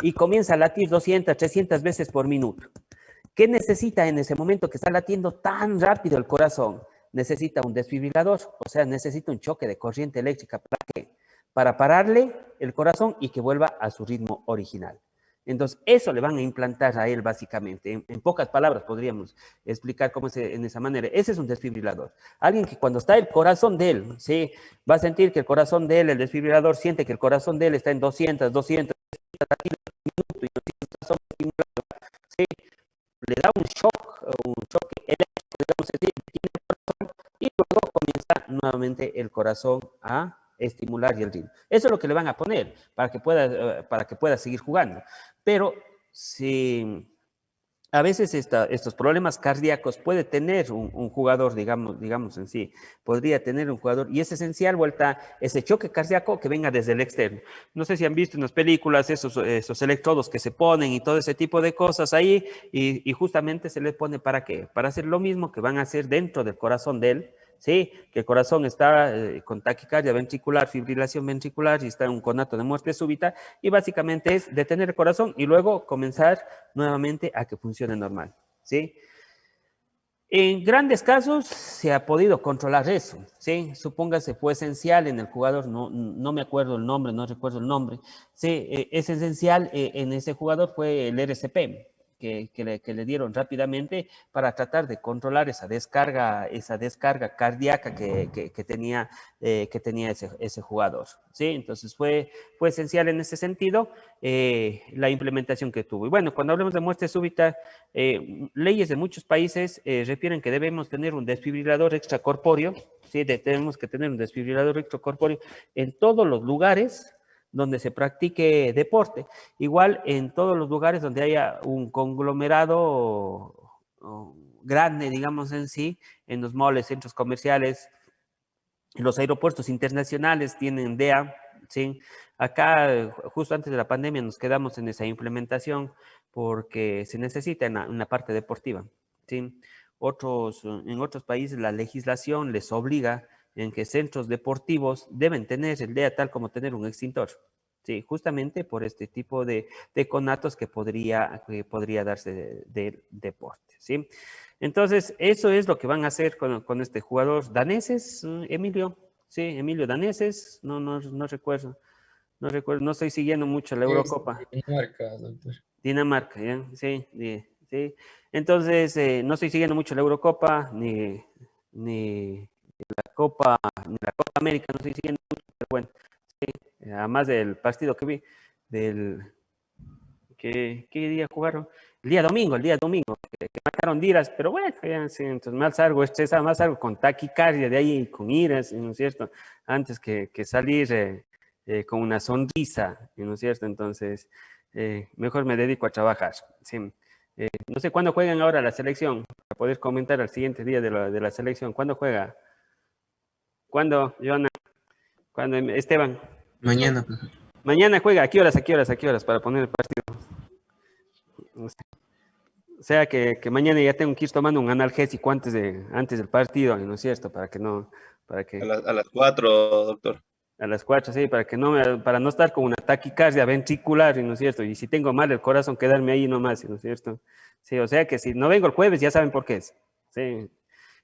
y comienza a latir 200, 300 veces por minuto. ¿Qué necesita en ese momento que está latiendo tan rápido el corazón? Necesita un desfibrilador, o sea, necesita un choque de corriente eléctrica. ¿Para qué? Para pararle el corazón y que vuelva a su ritmo original. Entonces, eso le van a implantar a él básicamente. En pocas palabras podríamos explicar cómo es en esa manera. Ese es un desfibrilador. Alguien que cuando está el corazón de él, ¿sí? Va a sentir que el corazón de él, el desfibrilador, siente que el corazón de él está en 200 latidos por minuto y no tiene el corazón estimulado, ¿sí? Le da un shock eléctrico, digamos así, tiene el corazón, y luego comienza nuevamente el corazón a estimular y el ritmo. Eso es lo que le van a poner para que pueda seguir jugando. Pero si a veces estos problemas cardíacos puede tener un jugador, digamos en sí, podría tener un jugador, y es esencial vuelta ese choque cardíaco que venga desde el externo. No sé si han visto en las películas esos electrodos que se ponen y todo ese tipo de cosas ahí, y justamente se les pone ¿para qué? Para hacer lo mismo que van a hacer dentro del corazón de él, ¿sí? Que el corazón está con taquicardia ventricular, fibrilación ventricular y está en un conato de muerte súbita, y básicamente es detener el corazón y luego comenzar nuevamente a que funcione normal, ¿sí? En grandes casos se ha podido controlar eso, ¿sí? Supóngase fue esencial en el jugador, no me acuerdo el nombre, no recuerdo el nombre, ¿sí? Es esencial en ese jugador fue el RCP, que le dieron rápidamente para tratar de controlar esa descarga cardíaca que tenía ese jugador, ¿sí? Entonces fue esencial en ese sentido la implementación que tuvo. Y bueno, cuando hablamos de muerte súbita, leyes de muchos países refieren que debemos tener un desfibrilador extracorpóreo, ¿sí? Tenemos que tener un desfibrilador extracorpóreo en todos los lugares donde se practique deporte. Igual en todos los lugares donde haya un conglomerado grande, digamos en sí, en los malls, centros comerciales, los aeropuertos internacionales tienen DEA, ¿sí? Acá, justo antes de la pandemia, nos quedamos en esa implementación porque se necesita en la parte deportiva, ¿sí? En otros países la legislación les obliga en que centros deportivos deben tener el DEA tal como tener un extintor, ¿sí? Justamente por este tipo de conatos que podría darse del deporte, ¿sí? Entonces, eso es lo que van a hacer con este jugador daneses, Emilio. Sí, Emilio daneses, no recuerdo. No estoy siguiendo mucho la Es Eurocopa. Dinamarca, doctor. Dinamarca, ¿ya? Sí, sí. Entonces, no estoy siguiendo mucho la Eurocopa, ni la Copa América, no estoy siguiendo mucho, pero bueno, sí. Además del partido que vi, ¿qué día jugaron? El día domingo, que marcaron Diras, pero bueno, ya, sí, entonces más algo estresado, más algo con taquicardia de ahí, con iras, ¿no es cierto? Antes que salir con una sonrisa, ¿no es cierto? Entonces, mejor me dedico a trabajar, ¿sí? No sé cuándo juegan ahora la selección, para poder comentar al siguiente día de la selección. ¿Cuándo juega? ¿Cuándo, Joana? ¿Cuándo, Esteban? Mañana, pues. Mañana juega, ¿a qué horas, a qué horas, a qué horas para poner el partido? O sea que mañana ya tengo que ir tomando un analgésico antes del partido, ¿no es cierto? Para que A las 4, doctor. a las 4, sí, para no estar con una taquicardia ventricular, ¿no es cierto? Y si tengo mal el corazón, quedarme ahí nomás, ¿no es cierto? Sí, o sea que si no vengo el jueves, ya saben por qué es. Sí,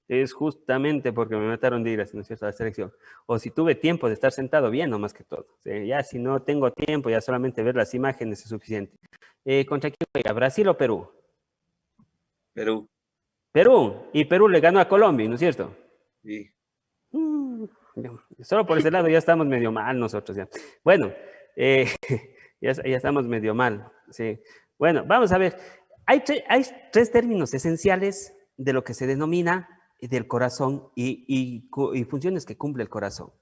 es justamente porque me mataron de ir, ¿no es cierto?, a la selección. O si tuve tiempo de estar sentado bien, no más que todo. Sí, ya si no tengo tiempo, ya solamente ver las imágenes es suficiente. ¿Contra quién juega? ¿Brasil o Perú? Perú. Perú. Y Perú le ganó a Colombia, ¿no es cierto? Sí. Solo por ese lado ya estamos medio mal nosotros ya. Bueno, ya estamos medio mal. Sí. Bueno, vamos a ver. Hay tres términos esenciales de lo que se denomina del corazón y funciones que cumple el corazón.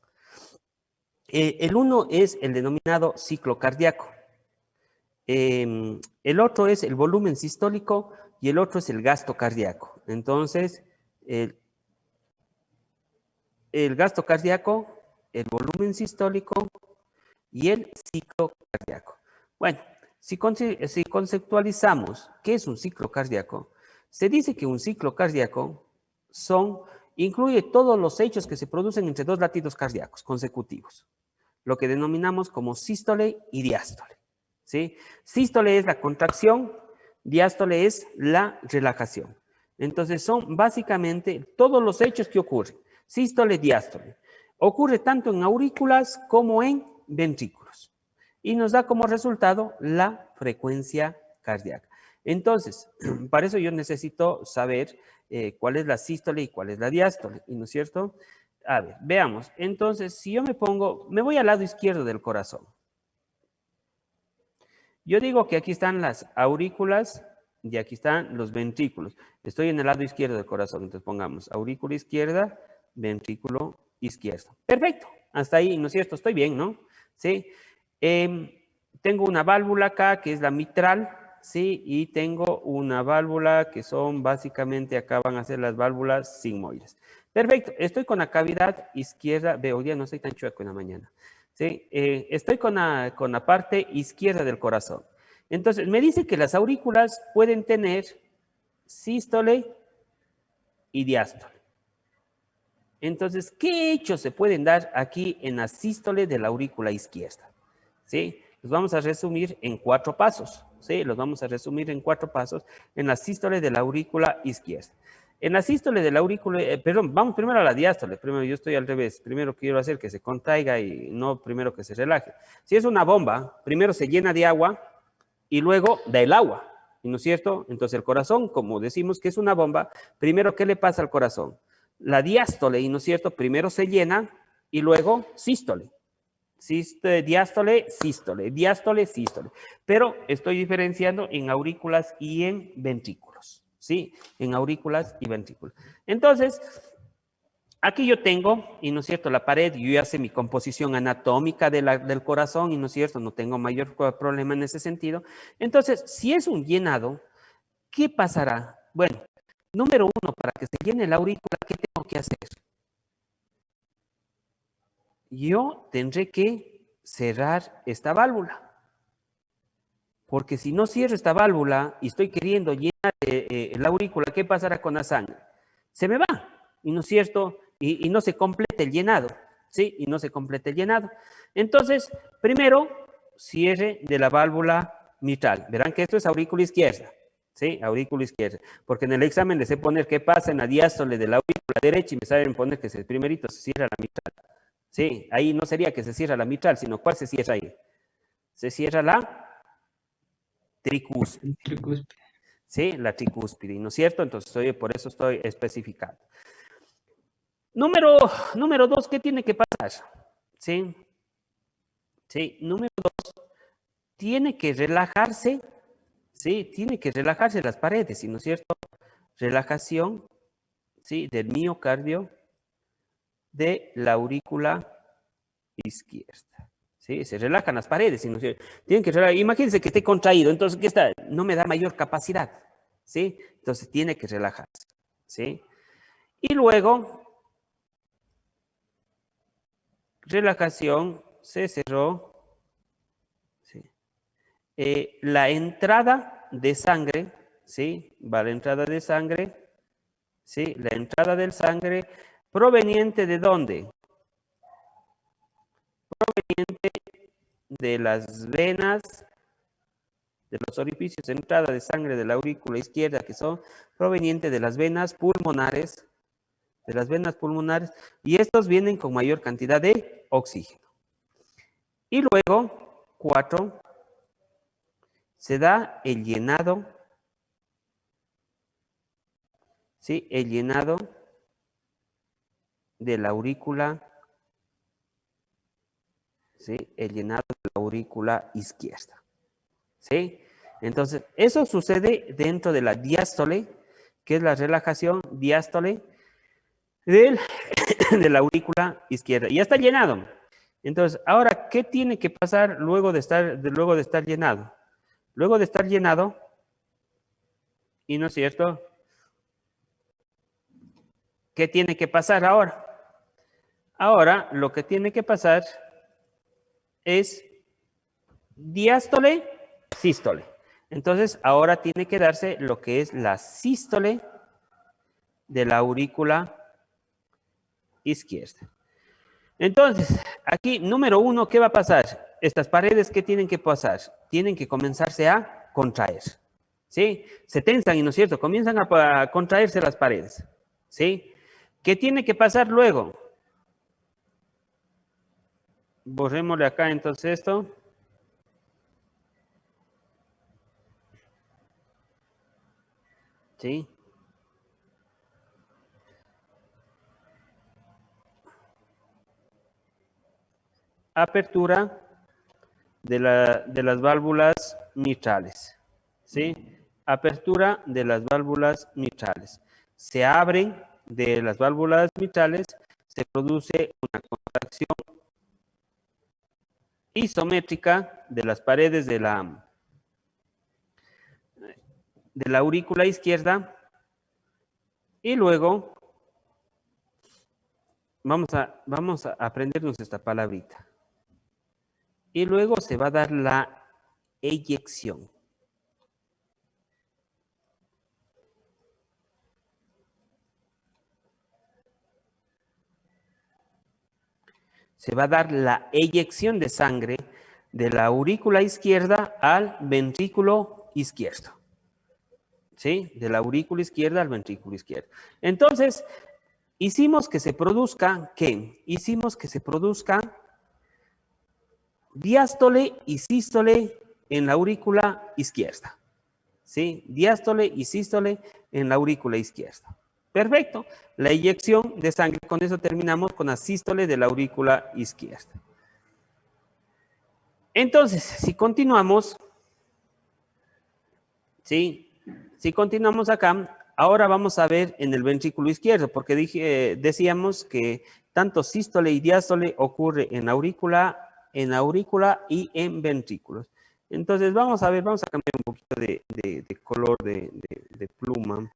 El uno es el denominado ciclo cardíaco. El otro es el volumen sistólico y el otro es el gasto cardíaco. Entonces, el gasto cardíaco, el volumen sistólico y el ciclo cardíaco. Bueno, si conceptualizamos qué es un ciclo cardíaco, se dice que un ciclo cardíaco incluye todos los hechos que se producen entre dos latidos cardíacos consecutivos, lo que denominamos como sístole y diástole. ¿Sí? Sístole es la contracción, diástole es la relajación. Entonces son básicamente todos los hechos que ocurren, sístole, diástole. Ocurre tanto en aurículas como en ventrículos y nos da como resultado la frecuencia cardíaca. Entonces, para eso yo necesito saber cuál es la sístole y cuál es la diástole, ¿no es cierto? A ver, veamos. Entonces, si yo me voy al lado izquierdo del corazón. Yo digo que aquí están las aurículas y aquí están los ventrículos. Estoy en el lado izquierdo del corazón, entonces pongamos aurícula izquierda, ventrículo izquierdo. Perfecto, hasta ahí, ¿no es cierto? Estoy bien, ¿no? Sí. Tengo una válvula acá que es la mitral, ¿sí? Y tengo una válvula que son básicamente, acá van a ser las válvulas sigmoides. Perfecto, estoy con la cavidad izquierda, hoy día no estoy tan chueco en la mañana. ¿Sí? Estoy con la parte izquierda del corazón. Entonces, me dice que las aurículas pueden tener sístole y diástole. Entonces, ¿qué hechos se pueden dar aquí en la sístole de la aurícula izquierda? ¿Sí? Los vamos a resumir en 4 pasos. ¿Sí? Los vamos a resumir en 4 pasos en la sístole de la aurícula izquierda. En la sístole de la aurícula, perdón, vamos primero a la diástole. Primero, yo estoy al revés. Primero quiero hacer que se contraiga y no primero que se relaje. Si es una bomba, primero se llena de agua y luego da el agua. ¿No es cierto? Entonces el corazón, como decimos que es una bomba, primero, ¿qué le pasa al corazón? La diástole, ¿no es cierto? Primero se llena y luego sístole. Diástole, sístole, diástole, sístole. Pero estoy diferenciando en aurículas y en ventrículos. ¿Sí? En aurículas y ventrículos. Entonces, aquí yo tengo, y no es cierto, la pared, yo ya sé mi composición anatómica del corazón, y no es cierto, no tengo mayor problema en ese sentido. Entonces, si es un llenado, ¿qué pasará? Bueno, número 1, para que se llene la aurícula, ¿qué tengo que hacer? Yo tendré que cerrar esta válvula. Porque si no cierro esta válvula y estoy queriendo llenar la aurícula, ¿qué pasará con la sangre? Se me va, y no es cierto, y no se completa el llenado, ¿sí? Y no se completa el llenado. Entonces, primero, cierre de la válvula mitral. Verán que esto es aurícula izquierda, ¿sí? Aurícula izquierda. Porque en el examen les sé poner qué pasa en la diástole de la aurícula derecha y me saben poner que primerito se cierra la mitral. Sí, ahí no sería que se cierra la mitral, sino ¿cuál se cierra ahí? Se cierra la tricúspide. Sí, la tricúspide, ¿no es cierto? Entonces, por eso estoy especificando. Número 2, ¿qué tiene que pasar? Sí. Sí, número 2, tiene que relajarse, sí, tiene que relajarse las paredes, ¿no es cierto? Relajación, sí, del miocardio, de la aurícula izquierda. ¿Sí? Se relajan las paredes. ¿Sí? Tienen que relajar. Imagínense que esté contraído, entonces, ¿qué está? No me da mayor capacidad. ¿Sí? Entonces, tiene que relajarse. ¿Sí? Y luego, relajación, se cerró. ¿Sí? La entrada de sangre, ¿sí? Va la entrada de sangre, ¿sí? La entrada del sangre, ¿proveniente de dónde? De las venas, de los orificios de entrada de sangre de la aurícula izquierda, que son provenientes de las venas pulmonares, y estos vienen con mayor cantidad de oxígeno. Y luego, 4, se da el llenado, ¿sí? El llenado de la aurícula, ¿sí? El llenado de la aurícula izquierda. ¿Sí? Entonces, eso sucede dentro de la diástole, que es la relajación diástole de la aurícula izquierda. Ya está llenado. Entonces, ahora, ¿qué tiene que pasar luego de estar llenado? Luego de estar llenado, ¿y no es cierto? ¿Qué tiene que pasar ahora? Ahora lo que tiene que pasar es diástole, sístole. Entonces, ahora tiene que darse lo que es la sístole de la aurícula izquierda. Entonces, aquí, número 1, ¿qué va a pasar? Estas paredes, ¿qué tienen que pasar? Tienen que comenzarse a contraer, ¿sí? Se tensan, ¿y no es cierto? Comienzan a contraerse las paredes, ¿sí? ¿Qué tiene que pasar luego? Borrémosle acá entonces esto. ¿Sí? Apertura de las válvulas mitrales, ¿sí? Apertura de las válvulas mitrales. Se abren de las válvulas mitrales, se produce una contracción isométrica de las paredes de la aurícula izquierda y luego vamos a aprendernos esta palabrita. Y luego se va a dar la eyección. Se va a dar la eyección de sangre de la aurícula izquierda al ventrículo izquierdo. ¿Sí? De la aurícula izquierda al ventrículo izquierdo. Entonces, hicimos que se produzca, ¿qué? Hicimos que se produzca diástole y sístole en la aurícula izquierda. ¿Sí? Diástole y sístole en la aurícula izquierda. Perfecto. La eyección de sangre, con eso terminamos con la sístole de la aurícula izquierda. Entonces, si continuamos, ¿sí? Si continuamos acá, ahora vamos a ver en el ventrículo izquierdo, porque decíamos que tanto sístole y diástole ocurre en aurícula y en ventrículos. Entonces, vamos a ver, vamos a cambiar un poquito de color de pluma.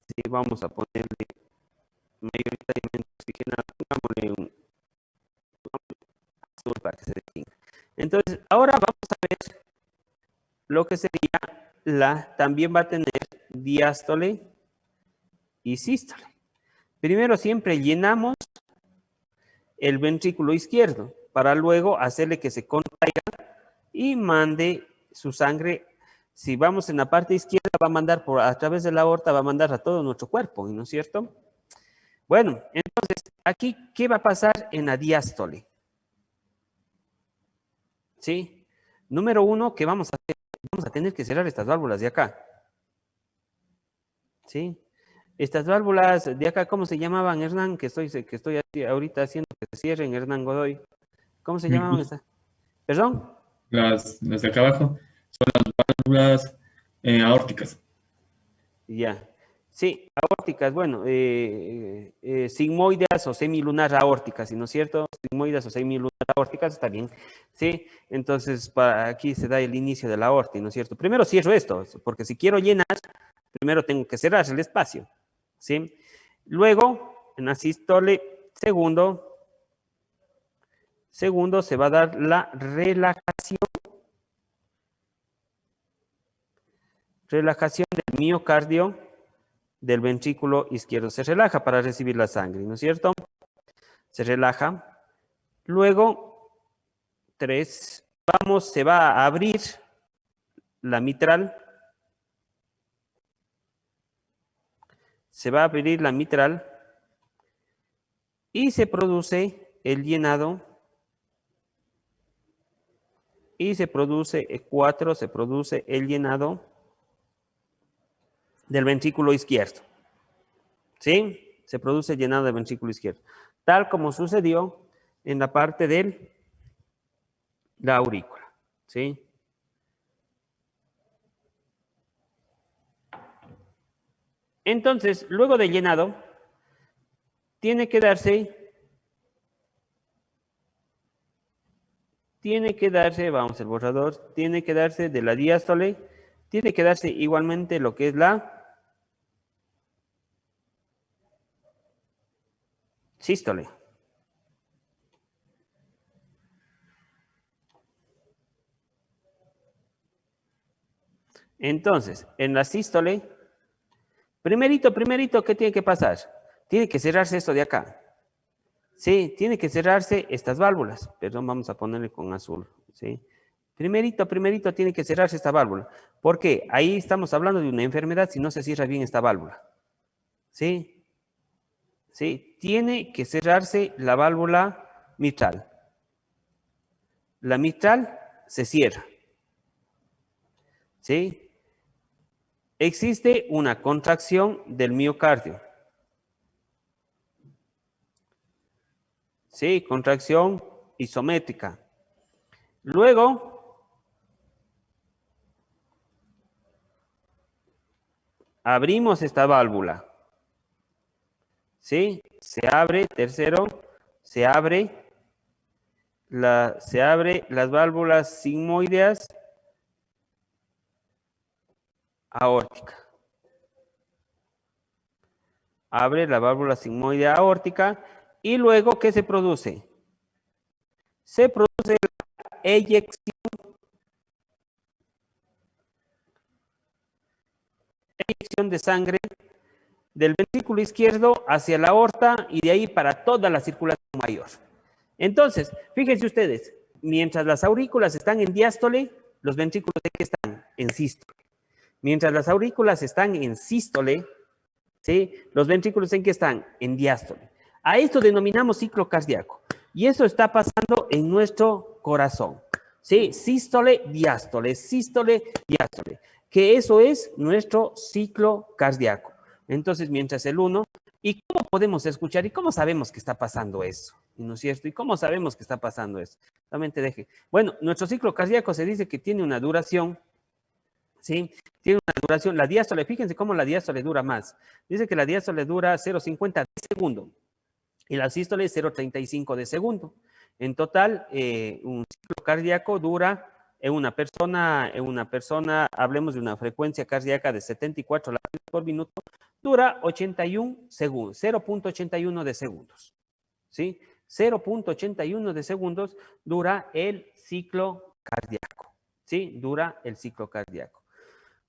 Sí, vamos a ponerle mayoritariamente oxigenado, pongámosle un azul para que se distinga. Entonces, ahora vamos a ver lo que sería también va a tener diástole y sístole. Primero siempre llenamos el ventrículo izquierdo para luego hacerle que se contraiga y mande su sangre. Si vamos en la parte izquierda, va a mandar a través de la aorta, va a mandar a todo nuestro cuerpo, ¿no es cierto? Bueno, entonces, aquí, ¿qué va a pasar en la diástole? ¿Sí? Número 1, ¿qué vamos a hacer? Vamos a tener que cerrar estas válvulas de acá. ¿Sí? Estas válvulas de acá, ¿cómo se llamaban, Hernán? Que estoy ahorita haciendo que se cierren, Hernán Godoy. ¿Cómo se llamaban estas? ¿Perdón? Las de acá abajo son las válvulas aórticas. Ya. Sí, aórticas, bueno, sigmoideas o semilunar aórticas, ¿no es cierto? Sigmoideas o semilunar aórticas, está bien. Sí, entonces aquí se da el inicio de la aorta, ¿no es cierto? Primero cierro esto, porque si quiero llenar, primero tengo que cerrar el espacio, ¿sí? Luego, en la sístole, segundo se va a dar la relajación del miocardio del ventrículo izquierdo. Se relaja para recibir la sangre, ¿no es cierto? Se relaja. Luego, 3, se va a abrir la mitral. Se va a abrir la mitral y se produce el llenado. Y se produce, 4, se produce el llenado del ventrículo izquierdo. ¿Sí? Se produce el llenado del ventrículo izquierdo. Tal como sucedió en la parte de la aurícula. ¿Sí? Entonces, luego del llenado, tiene que darse tiene que darse, vamos, el borrador, tiene que darse de la diástole, tiene que darse igualmente lo que es la sístole. Entonces, en la sístole, primerito, ¿qué tiene que pasar? Tiene que cerrarse esto de acá. Sí, tiene que cerrarse estas válvulas. Perdón, vamos a ponerle con azul. ¿Sí? Primerito, tiene que cerrarse esta válvula. ¿Por qué? Ahí estamos hablando de una enfermedad si no se cierra bien esta válvula. ¿Sí? ¿Sí? Tiene que cerrarse la válvula mitral. La mitral se cierra. ¿Sí? Existe una contracción del miocardio. Sí, contracción isométrica. Luego, abrimos esta válvula. ¿Sí? Se abre, tercero, se abre las válvulas sigmoideas aórtica. Abre la válvula sigmoidea aórtica y luego, ¿qué se produce? Se produce la eyección de sangre del ventrículo izquierdo hacia la aorta y de ahí para toda la circulación mayor. Entonces, fíjense ustedes, mientras las aurículas están en diástole, los ventrículos ¿en qué están? En sístole. Mientras las aurículas están en sístole, ¿sí? Los ventrículos ¿en qué están? En diástole. A esto denominamos ciclo cardíaco. Y eso está pasando en nuestro corazón. ¿Sí? Sístole, diástole, que eso es nuestro ciclo cardíaco. Entonces, mientras el 1, ¿y cómo podemos escuchar? ¿Y cómo sabemos que está pasando eso? ¿No es cierto? ¿Y cómo sabemos que está pasando eso? Solamente deje. Bueno, nuestro ciclo cardíaco se dice que tiene una duración, ¿sí? Tiene una duración, la diástole, fíjense cómo la diástole dura más. Dice que la diástole dura 0,50 de segundo y la sístole 0,35 de segundo. En total, un ciclo cardíaco dura en una persona, hablemos de una frecuencia cardíaca de 74 latidos por minuto, dura 81 segundos, 0,81 de segundos. ¿Sí? 0,81 de segundos dura el ciclo cardíaco. ¿Sí? Dura el ciclo cardíaco.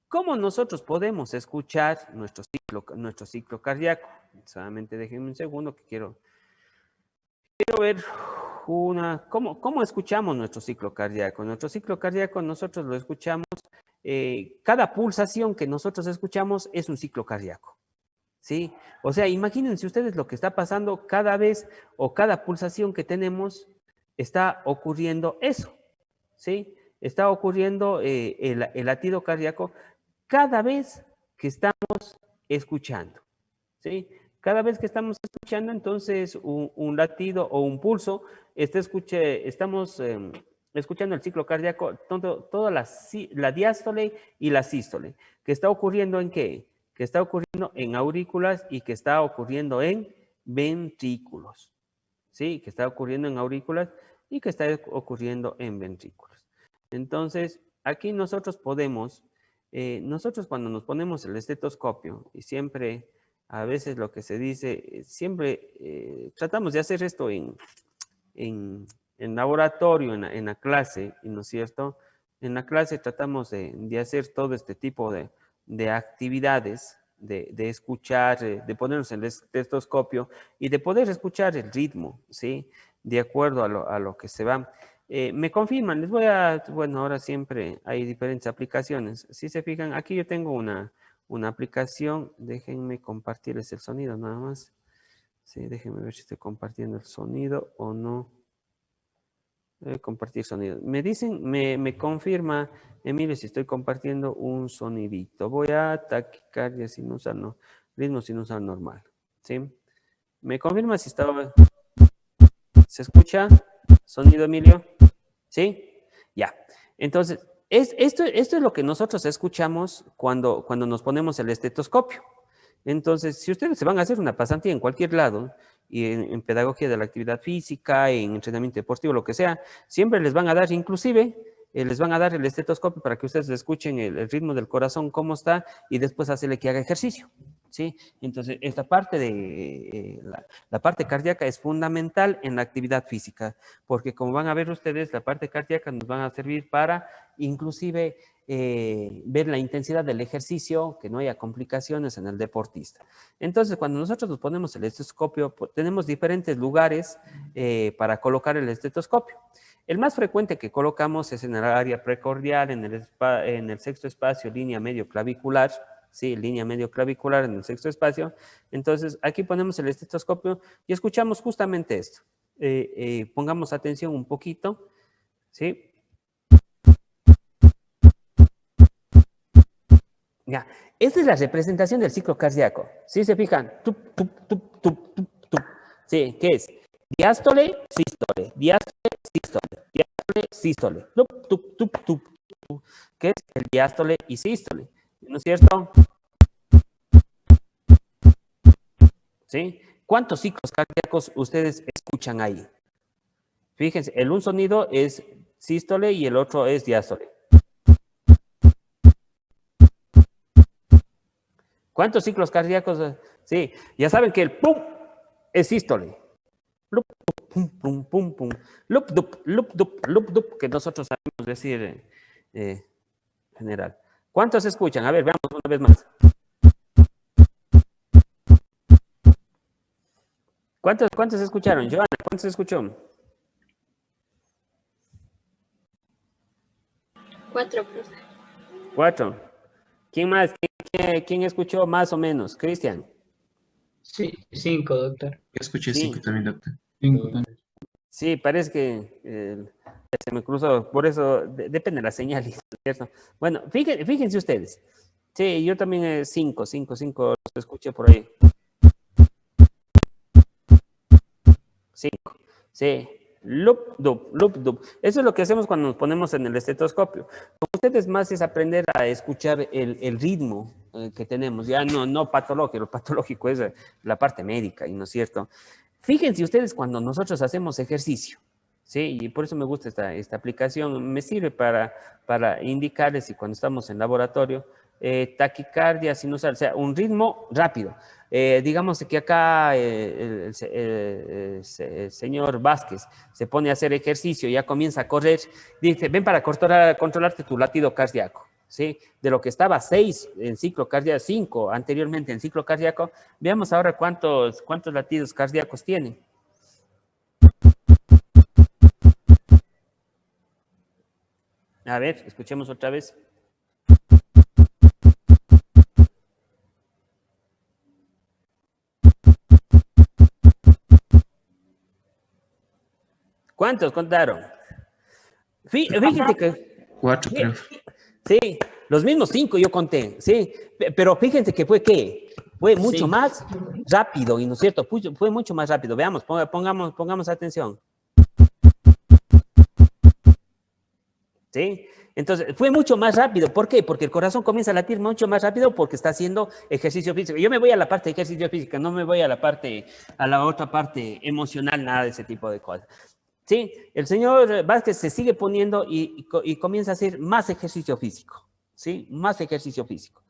¿Cómo nosotros podemos escuchar nuestro ciclo cardíaco? Solamente déjenme un segundo que quiero ver ¿cómo escuchamos nuestro ciclo cardíaco? Nuestro ciclo cardíaco nosotros lo escuchamos, cada pulsación que nosotros escuchamos es un ciclo cardíaco. ¿Sí? O sea, imagínense ustedes lo que está pasando cada vez o cada pulsación que tenemos está ocurriendo eso. ¿Sí? Está ocurriendo el latido cardíaco cada vez que estamos escuchando. ¿Sí? Cada vez que estamos escuchando, entonces, un latido o un pulso, estamos escuchando el ciclo cardíaco, toda la diástole y la sístole, que está ocurriendo ¿en qué? Que está ocurriendo en aurículas y que está ocurriendo en ventrículos. ¿Sí? Que está ocurriendo en aurículas y que está ocurriendo en ventrículos. Entonces, aquí nosotros podemos, nosotros cuando nos ponemos el estetoscopio, y siempre, a veces lo que se dice, siempre tratamos de hacer esto en laboratorio, en la clase, ¿no es cierto? En la clase tratamos de hacer todo este tipo de actividades, de escuchar, de ponernos el estetoscopio y de poder escuchar el ritmo, ¿sí? De acuerdo a lo que se va. Me confirman, bueno, ahora siempre hay diferentes aplicaciones. Si se fijan, aquí yo tengo una aplicación, déjenme compartirles el sonido nada más. Sí, déjenme ver si estoy compartiendo el sonido o no. Compartir sonido. Me dicen, me confirma, Emilio, si estoy compartiendo un sonidito. Voy a taquicardia sinusal, no, ritmo sinusal normal. ¿Sí? Me confirma si estaba. ¿Se escucha? ¿Sonido, Emilio? ¿Sí? Ya. Entonces, esto es lo que nosotros escuchamos cuando nos ponemos el estetoscopio. Entonces, si ustedes se van a hacer una pasantía en cualquier lado, y en pedagogía de la actividad física, en entrenamiento deportivo, lo que sea, siempre les van a dar, inclusive, les van a dar el estetoscopio para que ustedes escuchen el ritmo del corazón, cómo está, y después hacerle que haga ejercicio. ¿Sí? Entonces, esta parte de la parte cardíaca es fundamental en la actividad física, porque como van a ver ustedes, la parte cardíaca nos van a servir para inclusive ver la intensidad del ejercicio, que no haya complicaciones en el deportista. Entonces, cuando nosotros nos ponemos el estetoscopio, tenemos diferentes lugares para colocar el estetoscopio. El más frecuente que colocamos es en el área precordial, en el sexto espacio, línea medio clavicular, sí, línea medio clavicular en el sexto espacio. Entonces, aquí ponemos el estetoscopio y escuchamos justamente esto. Pongamos atención un poquito, ¿sí? Ya, esta es la representación del ciclo cardíaco. ¿Sí se fijan? Tup, tup, tup, tup, tup, tup. Sí, ¿qué es? Diástole, sístole, diástole, sístole, diástole, sístole. Tup, tup, tup, tup, tup. ¿Qué es el diástole y sístole? ¿No es cierto? ¿Sí? ¿Cuántos ciclos cardíacos ustedes escuchan ahí? Fíjense, el un sonido es sístole y el otro es diástole. ¿Cuántos ciclos cardíacos? Sí, ya saben que el pum es sístole. Lup, pum, pum, pum, pum. Lup, dup, que nosotros sabemos decir general. ¿Cuántos escuchan? A ver, veamos una vez más. ¿Cuántos escucharon? Joana, ¿cuántos escuchó? 4, profe. 4. ¿Quién más? ¿Quién escuchó más o menos? Cristian. Sí, 5, doctor. Yo escuché Sí. 5 también, doctor. 5 también. Sí, parece que se me cruzó, por eso depende de la señal, ¿cierto? Bueno, fíjense ustedes. Sí, yo también 5 los escuché por ahí. 5. Sí. Loop, dup. Eso es lo que hacemos cuando nos ponemos en el estetoscopio. Con ustedes más es aprender a escuchar el ritmo que tenemos. Ya no patológico, lo patológico es la parte médica, ¿y no es cierto? Fíjense ustedes cuando nosotros hacemos ejercicio, ¿sí? Y por eso me gusta esta aplicación. Me sirve para indicarles si cuando estamos en laboratorio, taquicardia sinusal, o sea, un ritmo rápido. Digamos que acá el señor Vázquez se pone a hacer ejercicio, ya comienza a correr, dice, ven para controlarte tu latido cardíaco, ¿sí? De lo que estaba 6 en ciclo cardíaco, 5 anteriormente en ciclo cardíaco, veamos ahora cuántos latidos cardíacos tienen. A ver, escuchemos otra vez. ¿Cuántos contaron? Fíjense que... 4, creo. Sí, los mismos 5 yo conté, sí, pero fíjense que fue ¿qué? Fue mucho más rápido, ¿y no es cierto? Fue mucho más rápido. Veamos, pongamos atención. ¿Sí? Entonces, fue mucho más rápido. ¿Por qué? Porque el corazón comienza a latir mucho más rápido porque está haciendo ejercicio físico. Yo me voy a la parte de ejercicio físico, no me voy a la otra parte emocional, nada de ese tipo de cosas. Sí, el señor Vázquez se sigue poniendo y comienza a hacer más ejercicio físico, ¿sí? Más ejercicio físico.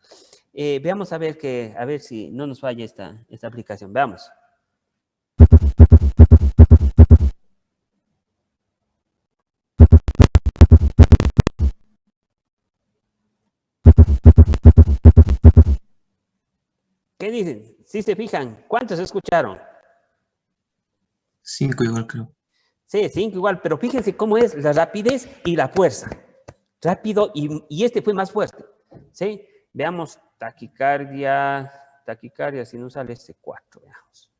Veamos a ver si no nos falla esta aplicación. Veamos. ¿Qué dicen? ¿Sí se fijan? ¿Cuántos escucharon? 5 igual, creo. Sí, 5 igual, pero fíjense cómo es la rapidez y la fuerza. Rápido y este fue más fuerte. ¿Sí? Veamos taquicardia sinusal S4, veamos.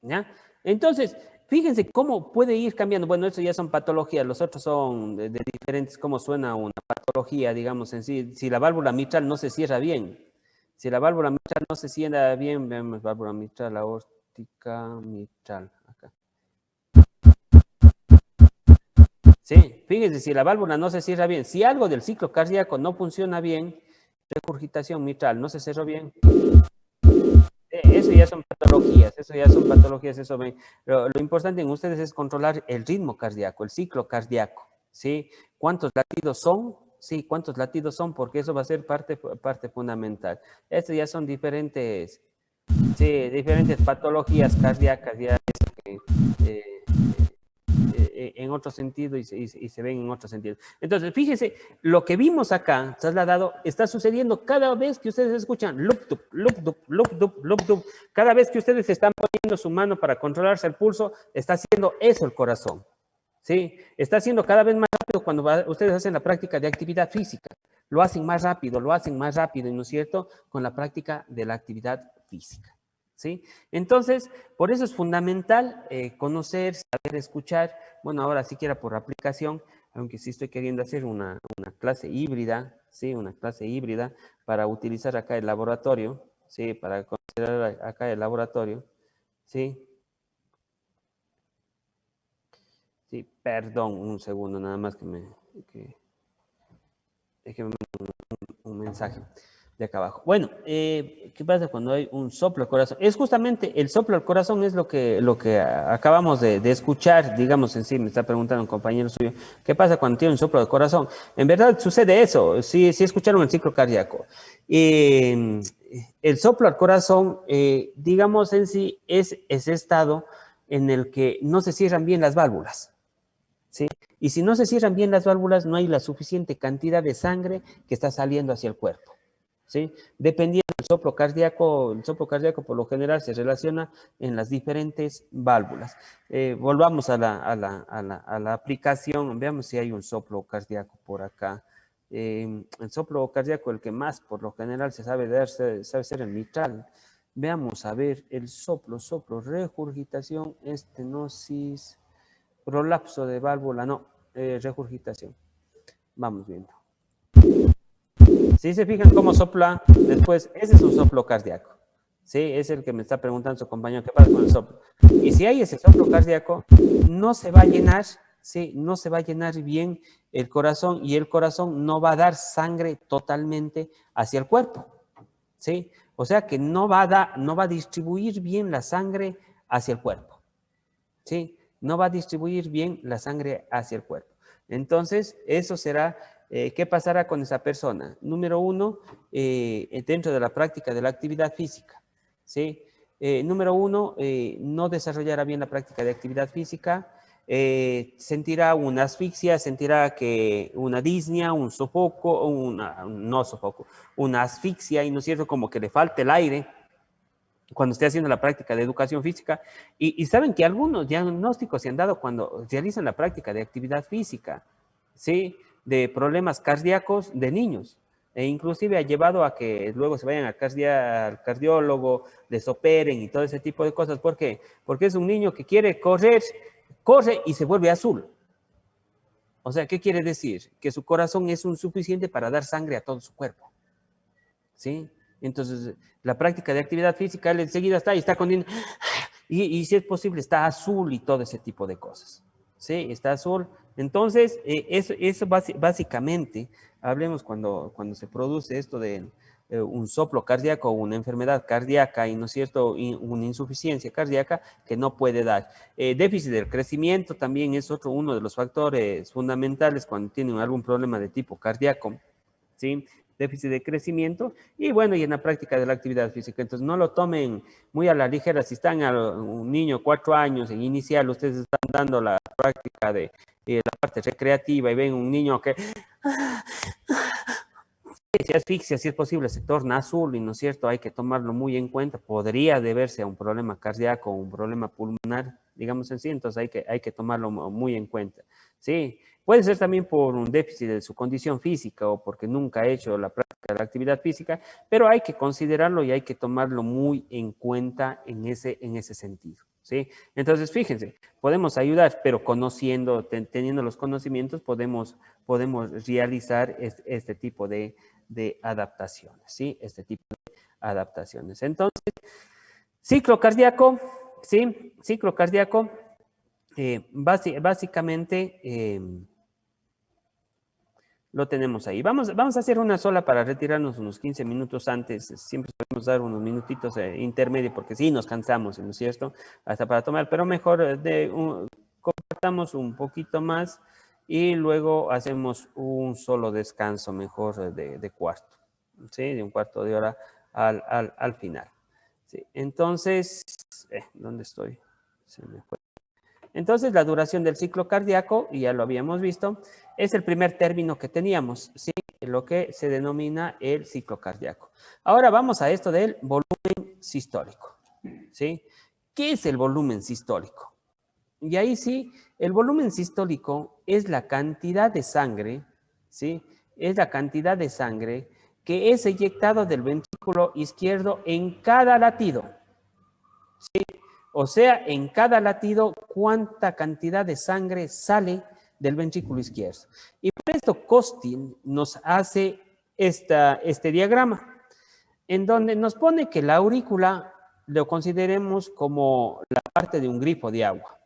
¿Ya? Entonces, fíjense cómo puede ir cambiando. Bueno, eso ya son patologías, los otros son de diferentes, cómo suena una patología, digamos, en sí. Si la válvula mitral no se cierra bien, veamos válvula mitral, aórtica, mitral, acá. Sí, fíjense, si la válvula no se cierra bien, si algo del ciclo cardíaco no funciona bien, regurgitación mitral, no se cerró bien. Eso ya son patologías, eso ven. Lo importante en ustedes es controlar el ritmo cardíaco, el ciclo cardíaco, ¿sí? ¿Cuántos latidos son? Sí, ¿cuántos latidos son? Porque eso va a ser parte fundamental. Estas ya son diferentes, sí, diferentes patologías cardíacas, ya eh, en otro sentido y se ven en otro sentido. Entonces, fíjense, lo que vimos acá, trasladado, está sucediendo cada vez que ustedes escuchan loop, dup, loop, dup, loop, dup, loop, dup. Cada vez que ustedes están poniendo su mano para controlarse el pulso, está haciendo eso el corazón. ¿Sí? Está haciendo cada vez más rápido cuando ustedes hacen la práctica de actividad física. Lo hacen más rápido, ¿no es cierto? Con la práctica de la actividad física. ¿Sí? Entonces, por eso es fundamental conocer, saber escuchar. Bueno, ahora siquiera por aplicación, aunque sí estoy queriendo hacer una clase híbrida, ¿sí? Una clase híbrida para utilizar acá el laboratorio, ¿sí? Para considerar acá el laboratorio, ¿sí? Sí, perdón, un segundo, nada más que me un mensaje de acá abajo. Bueno, ¿qué pasa cuando hay un soplo al corazón? Es justamente el soplo al corazón es lo que acabamos de escuchar, digamos en sí, me está preguntando un compañero suyo, ¿qué pasa cuando tiene un soplo al corazón? En verdad sucede eso, sí escucharon el ciclo cardíaco. El soplo al corazón, digamos en sí, es ese estado en el que no se cierran bien las válvulas. ¿Sí? Y si no se cierran bien las válvulas, no hay la suficiente cantidad de sangre que está saliendo hacia el cuerpo. ¿Sí? Dependiendo del soplo cardíaco, el soplo cardíaco por lo general se relaciona en las diferentes válvulas. Volvamos a la aplicación, veamos si hay un soplo cardíaco por acá. El soplo cardíaco, el que más por lo general se sabe dar, sabe ser el mitral. Veamos a ver el soplo, regurgitación, estenosis, prolapso de válvula, no, regurgitación. Vamos viendo. Si se fijan cómo sopla, después, ese es un soplo cardíaco. Sí, es el que me está preguntando su compañero, ¿qué pasa con el soplo? Y si hay ese soplo cardíaco, no se va a llenar, sí, no se va a llenar bien el corazón y el corazón no va a dar sangre totalmente hacia el cuerpo. ¿Sí? O sea que no va a distribuir bien la sangre hacia el cuerpo. ¿Sí? No va a distribuir bien la sangre hacia el cuerpo. Entonces, eso será, ¿qué pasará con esa persona? Número uno, dentro de la práctica de la actividad física, ¿sí? Número uno, no desarrollará bien la práctica de actividad física, sentirá una asfixia, sentirá que una disnea, un sofoco, no sofoco, una asfixia, y no es cierto, como que le falta el aire, cuando esté haciendo la práctica de educación física. Y saben que algunos diagnósticos se han dado cuando realizan la práctica de actividad física, ¿sí? De problemas cardíacos de niños. E inclusive ha llevado a que luego se vayan al cardiólogo, les operen y todo ese tipo de cosas. ¿Por qué? Porque es un niño que quiere correr, corre y se vuelve azul. O sea, ¿qué quiere decir? Que su corazón es insuficiente para dar sangre a todo su cuerpo. ¿Sí? Entonces, la práctica de actividad física, él enseguida está con... Y si es posible, está azul y todo ese tipo de cosas. ¿Sí? Está azul. Entonces, eso básicamente, hablemos cuando se produce esto de un soplo cardíaco o una enfermedad cardíaca y, ¿no es cierto?, una insuficiencia cardíaca que no puede dar. Déficit del crecimiento también es uno de los factores fundamentales cuando tienen algún problema de tipo cardíaco, ¿sí? Déficit de crecimiento y bueno, y en la práctica de la actividad física. Entonces, no lo tomen muy a la ligera. Si están a un niño 4 años en inicial, ustedes están dando la práctica de la parte recreativa y ven un niño que se asfixia, si es posible, se torna azul y no es cierto, hay que tomarlo muy en cuenta. Podría deberse a un problema cardíaco o un problema pulmonar, digamos en sí, entonces hay que tomarlo muy en cuenta. Sí, puede ser también por un déficit de su condición física o porque nunca ha hecho la práctica de la actividad física, pero hay que considerarlo y hay que tomarlo muy en cuenta en ese sentido. ¿Sí? Entonces, fíjense, podemos ayudar, pero conociendo, teniendo los conocimientos, podemos realizar este tipo de adaptaciones, ¿sí? Este tipo de adaptaciones. Entonces, ciclo cardíaco, ¿sí? Ciclo cardíaco, básicamente Lo tenemos ahí. Vamos a hacer una sola para retirarnos unos 15 minutos antes. Siempre podemos dar unos minutitos intermedios porque sí nos cansamos, ¿no es cierto? Hasta para tomar, pero mejor compartamos un poquito más y luego hacemos un solo descanso mejor de cuarto, ¿sí? De un cuarto de hora al final. ¿Sí? Entonces, ¿dónde estoy? Se me fue. Entonces, la duración del ciclo cardíaco, y ya lo habíamos visto, es el primer término que teníamos, ¿sí? Lo que se denomina el ciclo cardíaco. Ahora vamos a esto del volumen sistólico, ¿sí? ¿Qué es el volumen sistólico? Y ahí sí, el volumen sistólico es la cantidad de sangre, ¿sí? Es la cantidad de sangre que es eyectado del ventrículo izquierdo en cada latido, ¿sí? O sea, en cada latido, cuánta cantidad de sangre sale del ventrículo izquierdo. Y por esto Costin nos hace este diagrama, en donde nos pone que la aurícula lo consideremos como la parte de un grifo de agua,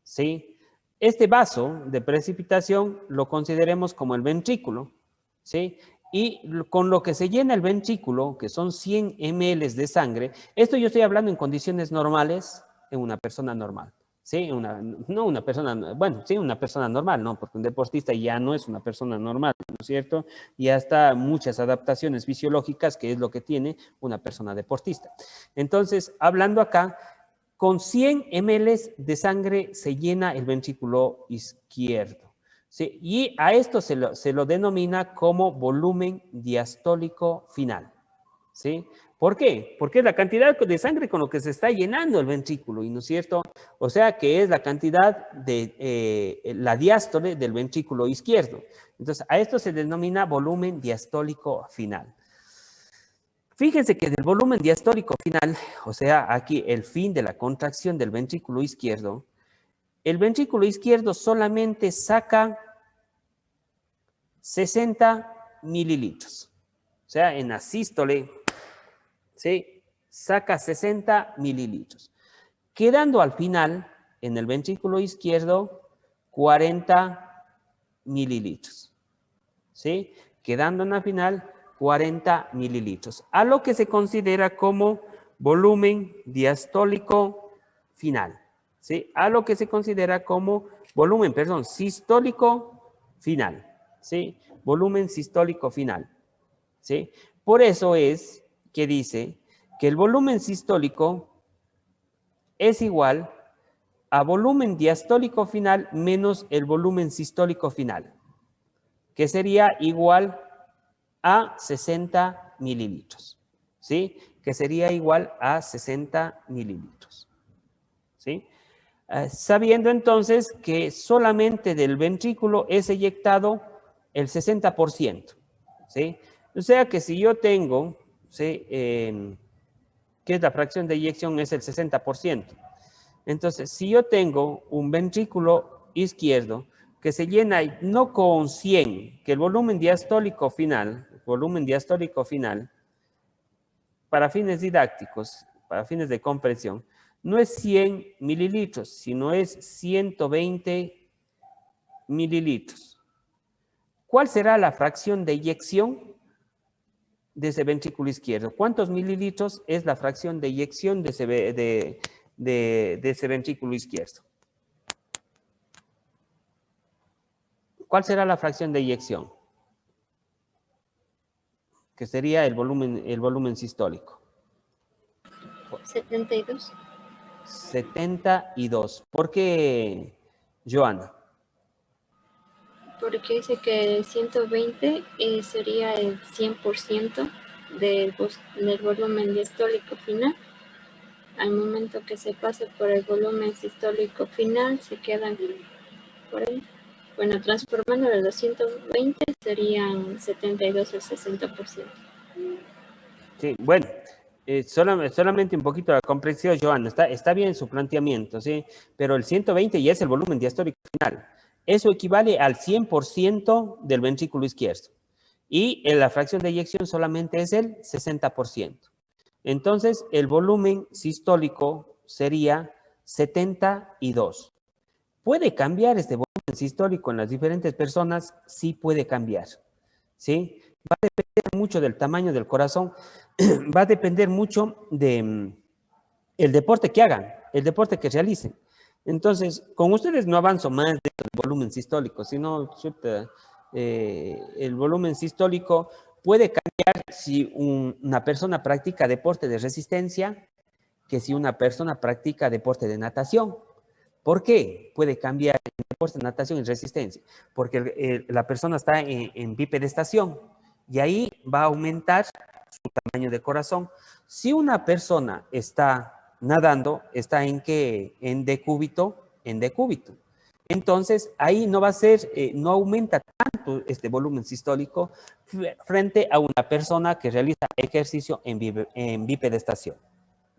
¿sí? Este vaso de precipitación lo consideremos como el ventrículo, ¿sí? Y con lo que se llena el ventrículo, que son 100 ml de sangre, esto yo estoy hablando en condiciones normales, en una persona normal, ¿sí? No una persona, bueno, sí, una persona normal, ¿no? Porque un deportista ya no es una persona normal, ¿no es cierto? Y hasta muchas adaptaciones fisiológicas, que es lo que tiene una persona deportista. Entonces, hablando acá, con 100 ml de sangre se llena el ventrículo izquierdo, ¿sí? Y a esto se lo denomina como volumen diastólico final, ¿sí? ¿Por qué? Porque es la cantidad de sangre con lo que se está llenando el ventrículo, ¿no es cierto? O sea que es la cantidad de la diástole del ventrículo izquierdo. Entonces, a esto se denomina volumen diastólico final. Fíjense que del volumen diastólico final, o sea, aquí el fin de la contracción del ventrículo izquierdo, el ventrículo izquierdo solamente saca 60 mililitros. O sea, en asístole, ¿sí? Saca 60 mililitros. Quedando al final, en el ventrículo izquierdo, 40 mililitros. ¿Sí? Quedando en la final, 40 mililitros. A lo que se considera como volumen diastólico final. ¿Sí? A lo que se considera como volumen, perdón, sistólico final. ¿Sí? Volumen sistólico final. ¿Sí? Por eso es que dice que el volumen sistólico es igual a volumen diastólico final menos el volumen sistólico final, que sería igual a 60 mililitros, ¿sí? Que sería igual a 60 mililitros, ¿sí? Sabiendo entonces que solamente del ventrículo es eyectado el 60%, ¿sí? O sea que si yo tengo, ¿sí? Que es la fracción de eyección es el 60%. Entonces, si yo tengo un ventrículo izquierdo que se llena no con 100, que el volumen diastólico final, para fines didácticos, para fines de comprensión, no es 100 mililitros, sino es 120 mililitros. ¿Cuál será la fracción de eyección de ese ventrículo izquierdo? ¿Cuántos mililitros es la fracción de eyección de ese ventrículo izquierdo? ¿Cuál será la fracción de eyección? Que sería el volumen sistólico. 72. 72. ¿Por qué, Joana? Porque dice que 120 sería el 100% del volumen diastólico final. Al momento que se pase por el volumen sistólico final, se quedan 40. Bueno, transformando de los 120 serían 72 al 60%. Sí, bueno, solamente un poquito de comprensión, Joana. Está bien su planteamiento, ¿sí? Pero el 120 ya es el volumen diastólico final. Eso equivale al 100% del ventrículo izquierdo. Y en la fracción de eyección solamente es el 60%. Entonces, el volumen sistólico sería 72. ¿Puede cambiar este volumen sistólico en las diferentes personas? Sí puede cambiar. ¿sí? Va a depender mucho del tamaño del corazón, va a depender mucho de el deporte que hagan, el deporte que realicen. Entonces, con ustedes no avanzo más del volumen sistólico, sino chuta, el volumen sistólico puede cambiar si una persona practica deporte de resistencia que si una persona practica deporte de natación. ¿Por qué puede cambiar el deporte de natación y resistencia? Porque la persona está en bipedestación y ahí va a aumentar su tamaño de corazón. Si una persona está nadando, está en qué? En decúbito, en decúbito. Entonces, ahí no va a ser, no aumenta tanto este volumen sistólico frente a una persona que realiza ejercicio en bipedestación.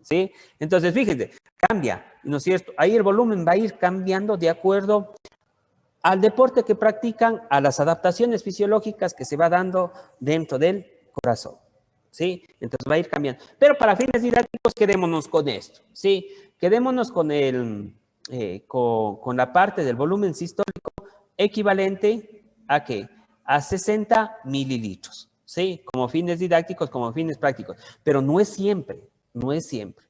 ¿Sí? Entonces, fíjense, cambia, ¿no es cierto? Ahí el volumen va a ir cambiando de acuerdo al deporte que practican, a las adaptaciones fisiológicas que se va dando dentro del corazón. ¿Sí? Entonces va a ir cambiando. Pero para fines didácticos, quedémonos con esto. ¿Sí? Quedémonos con, con la parte del volumen sistólico equivalente a ¿qué? A 60 mililitros. ¿Sí? Como fines didácticos, como fines prácticos. Pero no es siempre, no es siempre.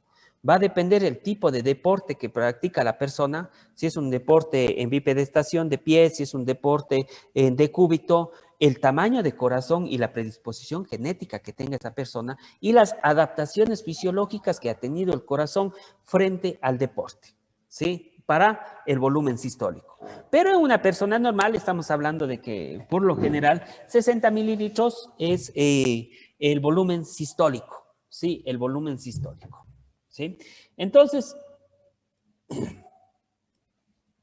Va a depender el tipo de deporte que practica la persona, si es un deporte en bipedestación de pie, si es un deporte en decúbito, el tamaño de corazón y la predisposición genética que tenga esa persona y las adaptaciones fisiológicas que ha tenido el corazón frente al deporte, ¿sí? Para el volumen sistólico. Pero en una persona normal estamos hablando de que, por lo general, 60 mililitros es el volumen sistólico, ¿sí? El volumen sistólico. ¿Sí? Entonces,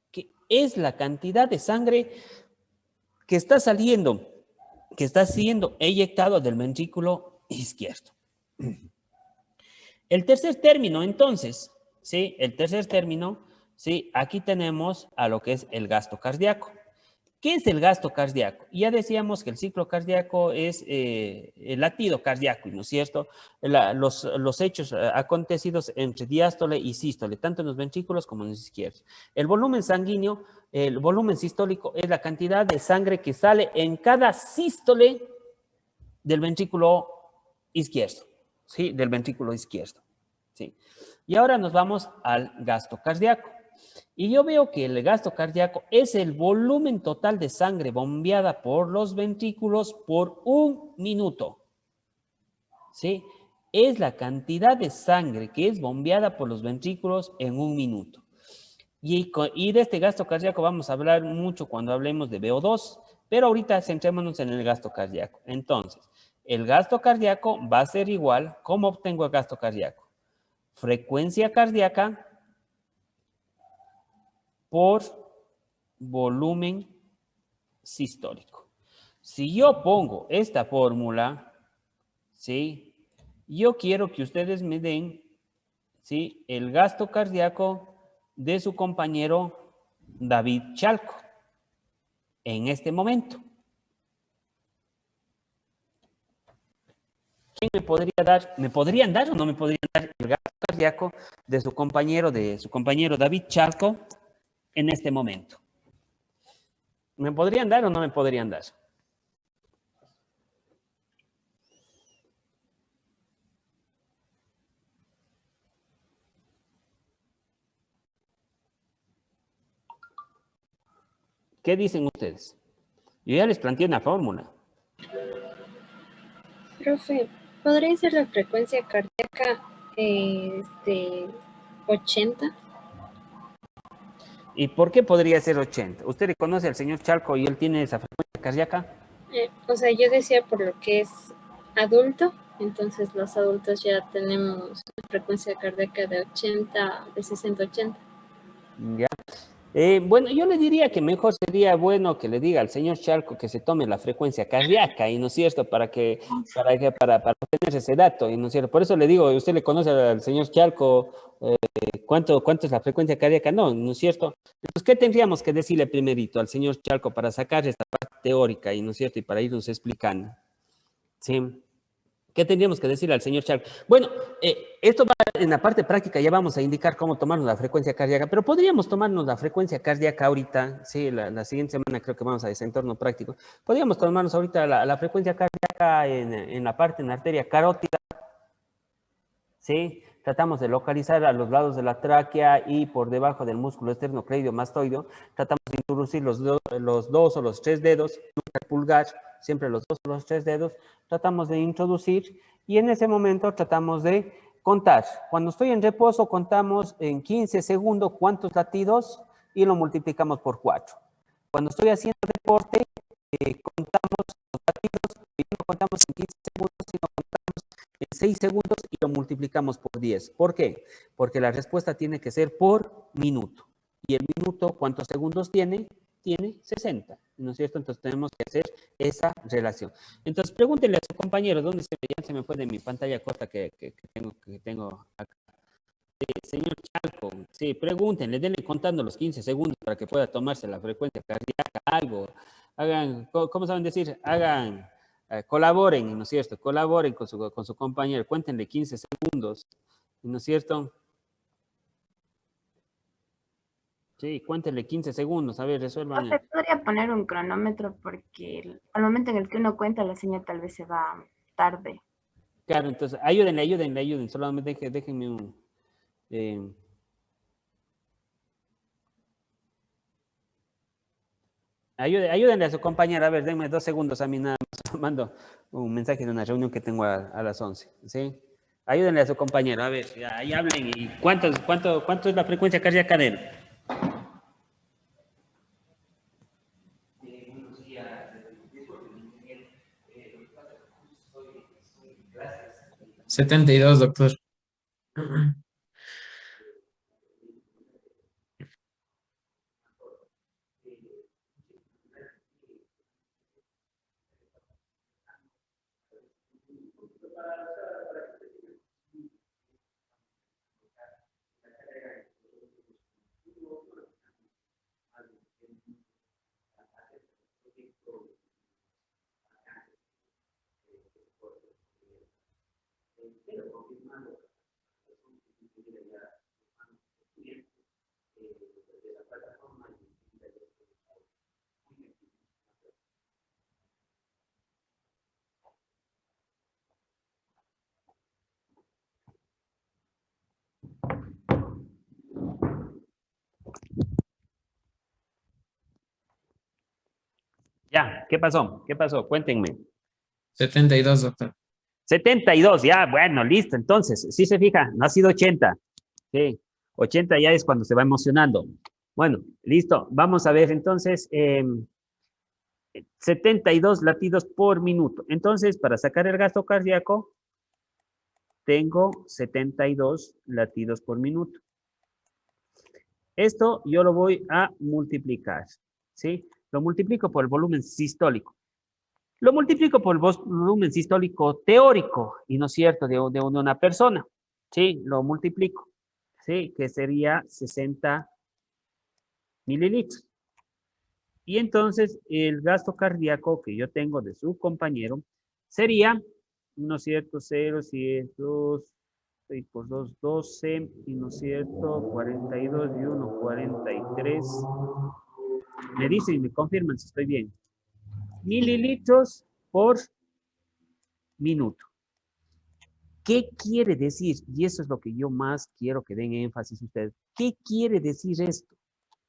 ¿qué es la cantidad de sangre que está saliendo, que está siendo eyectado del ventrículo izquierdo? El tercer término, entonces, ¿sí? El tercer término, ¿sí? Aquí tenemos a lo que es el gasto cardíaco. ¿Qué es el gasto cardíaco? Ya decíamos que el ciclo cardíaco es el latido cardíaco, ¿no es cierto? Los hechos acontecidos entre diástole y sístole, tanto en los ventrículos como en los izquierdos. El volumen sanguíneo, el volumen sistólico es la cantidad de sangre que sale en cada sístole del ventrículo izquierdo, ¿sí? Del ventrículo izquierdo, ¿sí? Y ahora nos vamos al gasto cardíaco. Y yo veo que el gasto cardíaco es el volumen total de sangre bombeada por los ventrículos por un minuto. ¿Sí? Es la cantidad de sangre que es bombeada por los ventrículos en un minuto. Y de este gasto cardíaco vamos a hablar mucho cuando hablemos de VO2, pero ahorita centrémonos en el gasto cardíaco. Entonces, el gasto cardíaco va a ser igual. ¿Cómo obtengo el gasto cardíaco? Frecuencia cardíaca por volumen sistólico. Si yo pongo esta fórmula, ¿sí? Yo quiero que ustedes me den, ¿sí? El gasto cardíaco de su compañero David Chalco en este momento. ¿Quién me podría dar? ¿Me podrían dar o no me podrían dar el gasto cardíaco de su compañero David Chalco en este momento? ¿Me podrían dar o no me podrían dar? ¿Qué dicen ustedes? Yo ya les planteé una fórmula. Profe, ¿podría ser la frecuencia cardíaca 80? ¿Y por qué podría ser 80? ¿Usted le conoce al señor Chalco y él tiene esa frecuencia cardíaca? O sea, yo decía por lo que es adulto, entonces los adultos ya tenemos una frecuencia cardíaca de 80, de 60-80. Ya. Bueno, yo le diría que mejor sería bueno que le diga al señor Chalco que se tome la frecuencia cardíaca, y no es cierto, para obtener ese dato, y no es cierto. Por eso le digo, usted le conoce al señor Chalco, ¿cuánto es la frecuencia cardíaca? No, no es cierto. Entonces, ¿qué tendríamos que decirle primerito al señor Chalco para sacar esta parte teórica, y no es cierto, y para irnos explicando? Sí. ¿Qué tendríamos que decirle al señor Charco? Bueno, esto va en la parte práctica, ya vamos a indicar cómo tomarnos la frecuencia cardíaca, pero podríamos tomarnos la frecuencia cardíaca ahorita, sí, la siguiente semana creo que vamos a ese entorno práctico. Podríamos tomarnos ahorita la frecuencia cardíaca en la parte, en la arteria carótida, ¿sí? Tratamos de localizar a los lados de la tráquea y por debajo del músculo esternocleidomastoideo. Tratamos de introducir los dos o los tres dedos, nunca el pulgar, siempre los dos o los tres dedos. Tratamos de introducir y en ese momento tratamos de contar. Cuando estoy en reposo, contamos en 15 segundos cuántos latidos y lo multiplicamos por 4. Cuando estoy haciendo deporte, contamos los latidos y no contamos en 15 segundos, sino contamos en 6 segundos y lo multiplicamos por 10. ¿Por qué? Porque la respuesta tiene que ser por minuto. Y el minuto, ¿cuántos segundos tiene? Tiene 60, ¿no es cierto? Entonces tenemos que hacer esa relación. Entonces pregúntenle a su compañero, ¿dónde ya se me fue de mi pantalla corta que tengo acá? Señor Chalco, sí, pregúntenle, denle contando los 15 segundos para que pueda tomarse la frecuencia cardíaca, algo. Hagan, ¿cómo saben decir? Hagan, colaboren, ¿no es cierto? Colaboren con su compañero, cuéntenle 15 segundos, ¿no es cierto? Sí, cuéntenle 15 segundos, a ver, resuelvan. Se podría poner un cronómetro porque al momento en el que uno cuenta la señal tal vez se va tarde. Claro, entonces ayúdenle, solamente déjenme un... ayúdenle a su compañera, a ver, denme 2 segundos a mí nada más, mando un mensaje de una reunión que tengo a las 11, ¿sí? Ayúdenle a su compañero, a ver, ahí hablen, y ¿cuánto es la frecuencia cardíaca de él? 72, doctor. Ya, ¿qué pasó? ¿Qué pasó? Cuéntenme. 72, doctor. 72, ya, bueno, listo. Entonces, si se fija, no ha sido 80. Sí, 80 ya es cuando se va emocionando. Bueno, listo. Vamos a ver entonces, 72 latidos por minuto. Entonces, para sacar el gasto cardíaco, tengo 72 latidos por minuto. Esto yo lo voy a multiplicar, ¿sí? Lo multiplico por el volumen sistólico. Lo multiplico por el volumen sistólico teórico, y no es cierto, de una persona, ¿sí? Lo multiplico, ¿sí? Que sería 60 mililitros. Y entonces el gasto cardíaco que yo tengo de su compañero sería, ¿no es cierto? 0, 2, 6 por 2, 12, y no es cierto, 42 y 1, 43. Me dicen y me confirman si estoy bien. Mililitros por minuto. ¿Qué quiere decir? Y eso es lo que yo más quiero que den énfasis ustedes. ¿Qué quiere decir esto?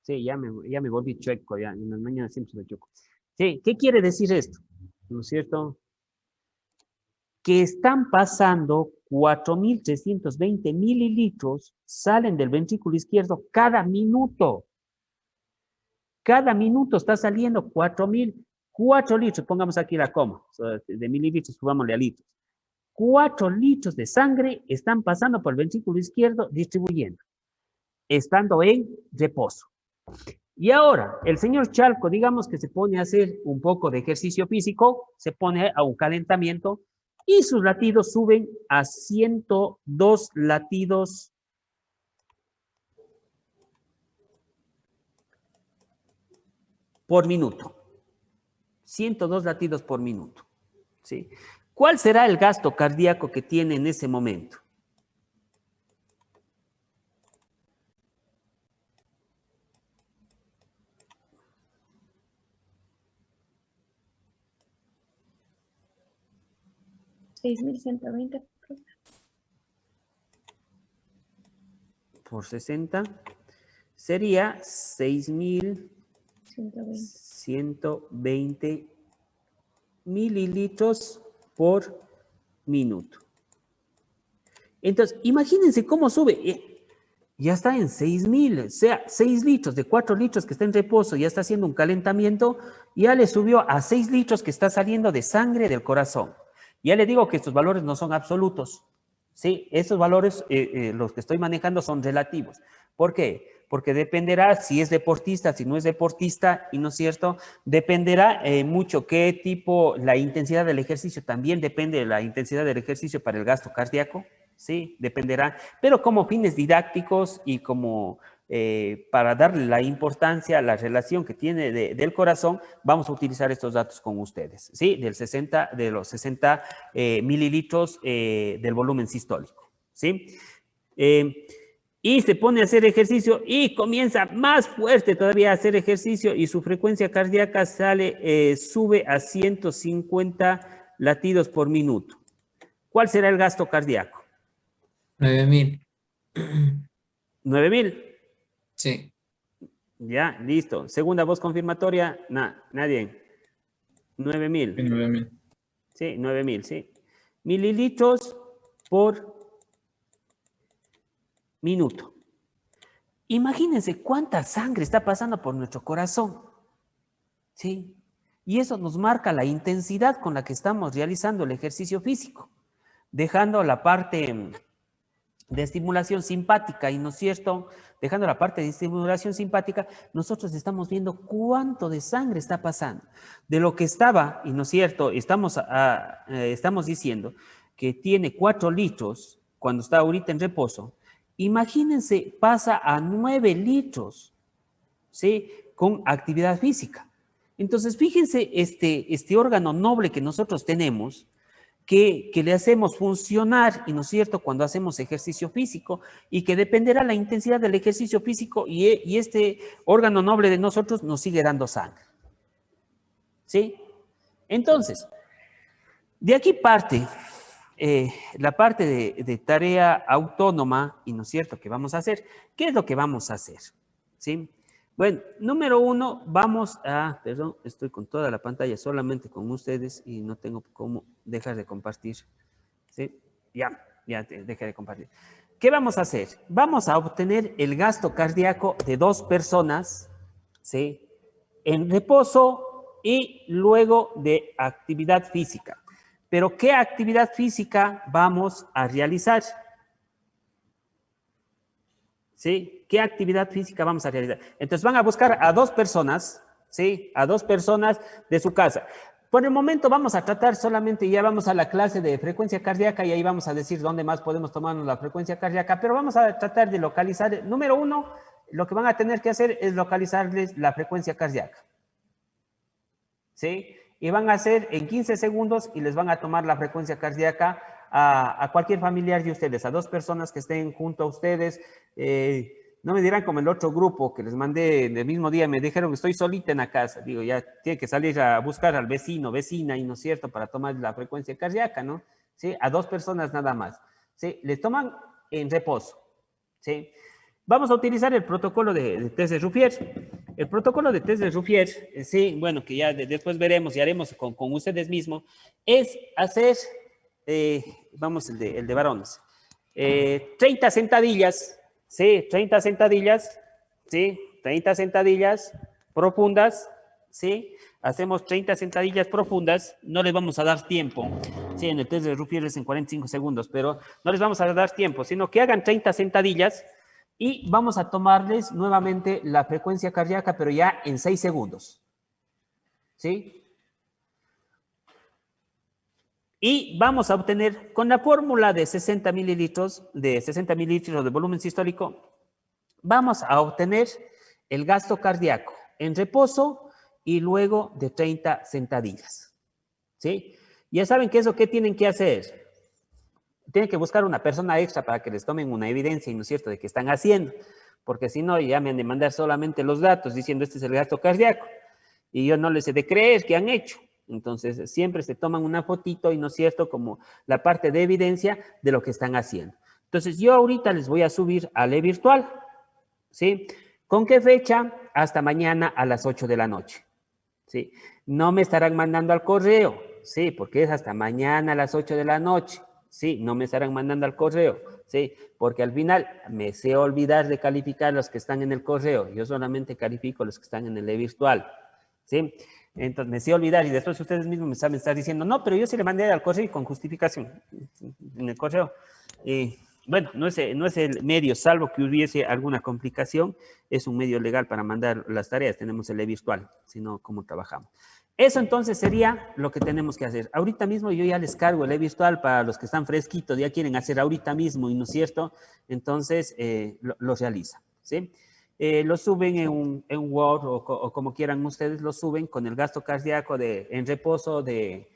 Sí, ya me volví chueco, ya en las mañanas siempre soy chueco. Sí, ¿qué quiere decir esto? ¿No es cierto? Que están pasando 4.320 mililitros, salen del ventrículo izquierdo cada minuto. Cada minuto está saliendo 4 litros, pongamos aquí la coma, de mililitros, subámosle a litros. 4 litros de sangre están pasando por el ventrículo izquierdo distribuyendo, estando en reposo. Y ahora, el señor Chalco, digamos que se pone a hacer un poco de ejercicio físico, se pone a un calentamiento y sus latidos suben a 102 latidos por minuto. 102 latidos por minuto. ¿Sí? ¿Cuál será el gasto cardíaco que tiene en ese momento? $6,120. Por 60 sería 120. 6.120 mililitros por minuto. Entonces, imagínense cómo sube. Ya está en 6.000, o sea, 6 litros de 4 litros que está en reposo, ya está haciendo un calentamiento, ya le subió a 6 litros que está saliendo de sangre del corazón. Ya le digo que estos valores no son absolutos, ¿sí? Estos valores, los que estoy manejando, son relativos. ¿Por qué? Porque dependerá si es deportista, si no es deportista, y no es cierto, dependerá mucho qué tipo, la intensidad del ejercicio, también depende de la intensidad del ejercicio para el gasto cardíaco, ¿sí? Dependerá, pero como fines didácticos y como para darle la importancia, la relación que tiene del corazón, vamos a utilizar estos datos con ustedes, ¿sí? De los 60 mililitros del volumen sistólico, ¿sí? Y se pone a hacer ejercicio y comienza más fuerte todavía a hacer ejercicio y su frecuencia cardíaca sube a 150 latidos por minuto. ¿Cuál será el gasto cardíaco? 9.000. 9.000. Sí. Ya, listo. Segunda voz confirmatoria, nadie. 9.000. 9.000. Sí, 9.000, sí. Mililitros por minuto. Imagínense cuánta sangre está pasando por nuestro corazón. ¿Sí? Y eso nos marca la intensidad con la que estamos realizando el ejercicio físico, dejando la parte de estimulación simpática, y no es cierto, dejando la parte de estimulación simpática, nosotros estamos viendo cuánto de sangre está pasando. De lo que estaba, y no es cierto, estamos diciendo que tiene 4 litros cuando está ahorita en reposo, imagínense, pasa a 9 litros, ¿sí? Con actividad física. Entonces, fíjense este órgano noble que nosotros tenemos, que le hacemos funcionar, y no es cierto, cuando hacemos ejercicio físico, y que dependerá la intensidad del ejercicio físico, y este órgano noble de nosotros nos sigue dando sangre. ¿Sí? Entonces, de aquí parte la parte de tarea autónoma, y no es cierto, que vamos a hacer. ¿Qué es lo que vamos a hacer? ¿Sí? Bueno, número 1, perdón, estoy con toda la pantalla solamente con ustedes y no tengo cómo dejar de compartir. ¿Sí? Ya dejé de compartir. ¿Qué vamos a hacer? Vamos a obtener el gasto cardíaco de 2 personas, ¿sí? En reposo y luego de actividad física. Pero ¿qué actividad física vamos a realizar? ¿Sí? ¿Qué actividad física vamos a realizar? Entonces van a buscar a 2 personas, ¿sí? A 2 personas de su casa. Por el momento vamos a tratar solamente, ya vamos a la clase de frecuencia cardíaca y ahí vamos a decir dónde más podemos tomarnos la frecuencia cardíaca, pero vamos a tratar de localizar. Número 1, lo que van a tener que hacer es localizarles la frecuencia cardíaca. ¿Sí? Y van a hacer en 15 segundos y les van a tomar la frecuencia cardíaca a cualquier familiar de ustedes, a 2 personas que estén junto a ustedes. No me dirán como el otro grupo que les mandé el mismo día, me dijeron que estoy solita en la casa. Digo, ya tiene que salir a buscar al vecino, vecina, y no es cierto, para tomar la frecuencia cardíaca, ¿no? ¿Sí? A 2 personas nada más. ¿Sí? Les toman en reposo. ¿Sí? Vamos a utilizar el protocolo de test de Ruffier. El protocolo de test de Ruffier, sí, bueno, que ya después veremos y haremos con ustedes mismos, es hacer, vamos, el de varones, 30 sentadillas, sí, 30 sentadillas, sí, 30 sentadillas profundas, sí, hacemos 30 sentadillas profundas, no les vamos a dar tiempo, sí, en el test de Ruffier es en 45 segundos, pero no les vamos a dar tiempo, sino que hagan 30 sentadillas, y vamos a tomarles nuevamente la frecuencia cardíaca, pero ya en 6 segundos. ¿Sí? Y vamos a obtener, con la fórmula de 60 mililitros de volumen sistólico, vamos a obtener el gasto cardíaco en reposo y luego de 30 sentadillas. ¿Sí? Ya saben que eso, ¿qué tienen que hacer? Tienen que buscar una persona extra para que les tomen una evidencia, ¿no es cierto?, de que están haciendo, porque si no, ya me han de mandar solamente los datos diciendo este es el gasto cardíaco, y yo no les he de creer que han hecho. Entonces, siempre se toman una fotito y, ¿no es cierto?, como la parte de evidencia de lo que están haciendo. Entonces, yo ahorita les voy a subir al e-virtual, ¿sí? ¿Con qué fecha? Hasta mañana a las 8 de la noche, ¿sí? No me estarán mandando al correo, ¿sí? Porque es hasta mañana a las 8 de la noche, ¿sí? No me estarán mandando al correo, ¿sí? Porque al final me sé olvidar de calificar los que están en el correo. Yo solamente califico los que están en el e-virtual, ¿sí? Entonces me sé olvidar y después ustedes mismos me saben estar diciendo, no, pero yo sí le mandé al correo y con justificación en el correo. Bueno, no es el medio, salvo que hubiese alguna complicación, es un medio legal para mandar las tareas, tenemos el e-virtual, sino cómo trabajamos. Eso entonces sería lo que tenemos que hacer. Ahorita mismo yo ya les cargo el e-virtual para los que están fresquitos, ya quieren hacer ahorita mismo, ¿y no es cierto? Entonces lo realizan, ¿sí? Lo suben en un Word o como quieran ustedes, lo suben con el gasto cardíaco en reposo de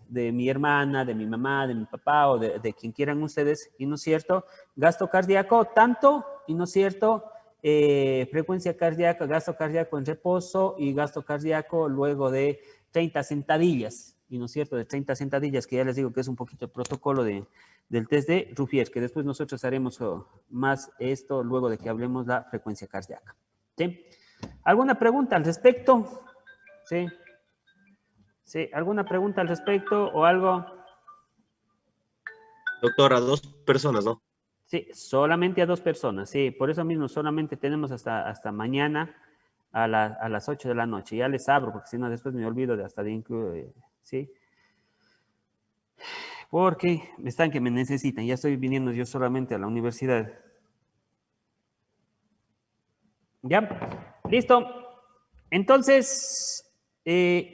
mi hermana, de mi mamá, de mi papá o de quien quieran ustedes, ¿y no es cierto? Gasto cardíaco tanto, ¿y no es cierto? Frecuencia cardíaca, gasto cardíaco en reposo y gasto cardíaco luego de 30 sentadillas, ¿y no es cierto? De 30 sentadillas, que ya les digo que es un poquito el protocolo del test de Ruffier, que después nosotros haremos más esto luego de que hablemos la frecuencia cardíaca, ¿sí? ¿Alguna pregunta al respecto? ¿Sí? ¿Sí? ¿Alguna pregunta al respecto o algo? Doctor, a 2 personas, ¿no? Sí, solamente a 2 personas, sí, por eso mismo solamente tenemos hasta mañana a las 8 de la noche. Ya les abro, porque si no después me olvido de hasta de incluir, ¿sí? Porque están que me necesitan, ya estoy viniendo yo solamente a la universidad. ¿Ya? ¿Listo? Entonces,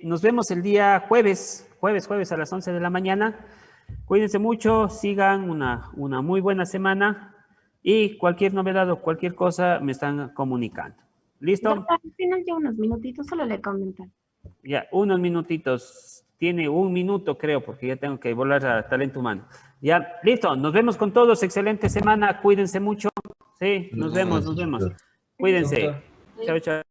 nos vemos el día jueves a las 11 de la mañana. Cuídense mucho, sigan una muy buena semana y cualquier novedad o cualquier cosa me están comunicando. ¿Listo? Doctor, al final ya unos minutitos, solo le comentan. Ya, unos minutitos. Tiene 1 minuto, creo, porque ya tengo que volar a talento humano. Ya, listo. Nos vemos con todos. Excelente semana. Cuídense mucho. Sí, nos vemos. Cuídense. Doctor. Chao, chao.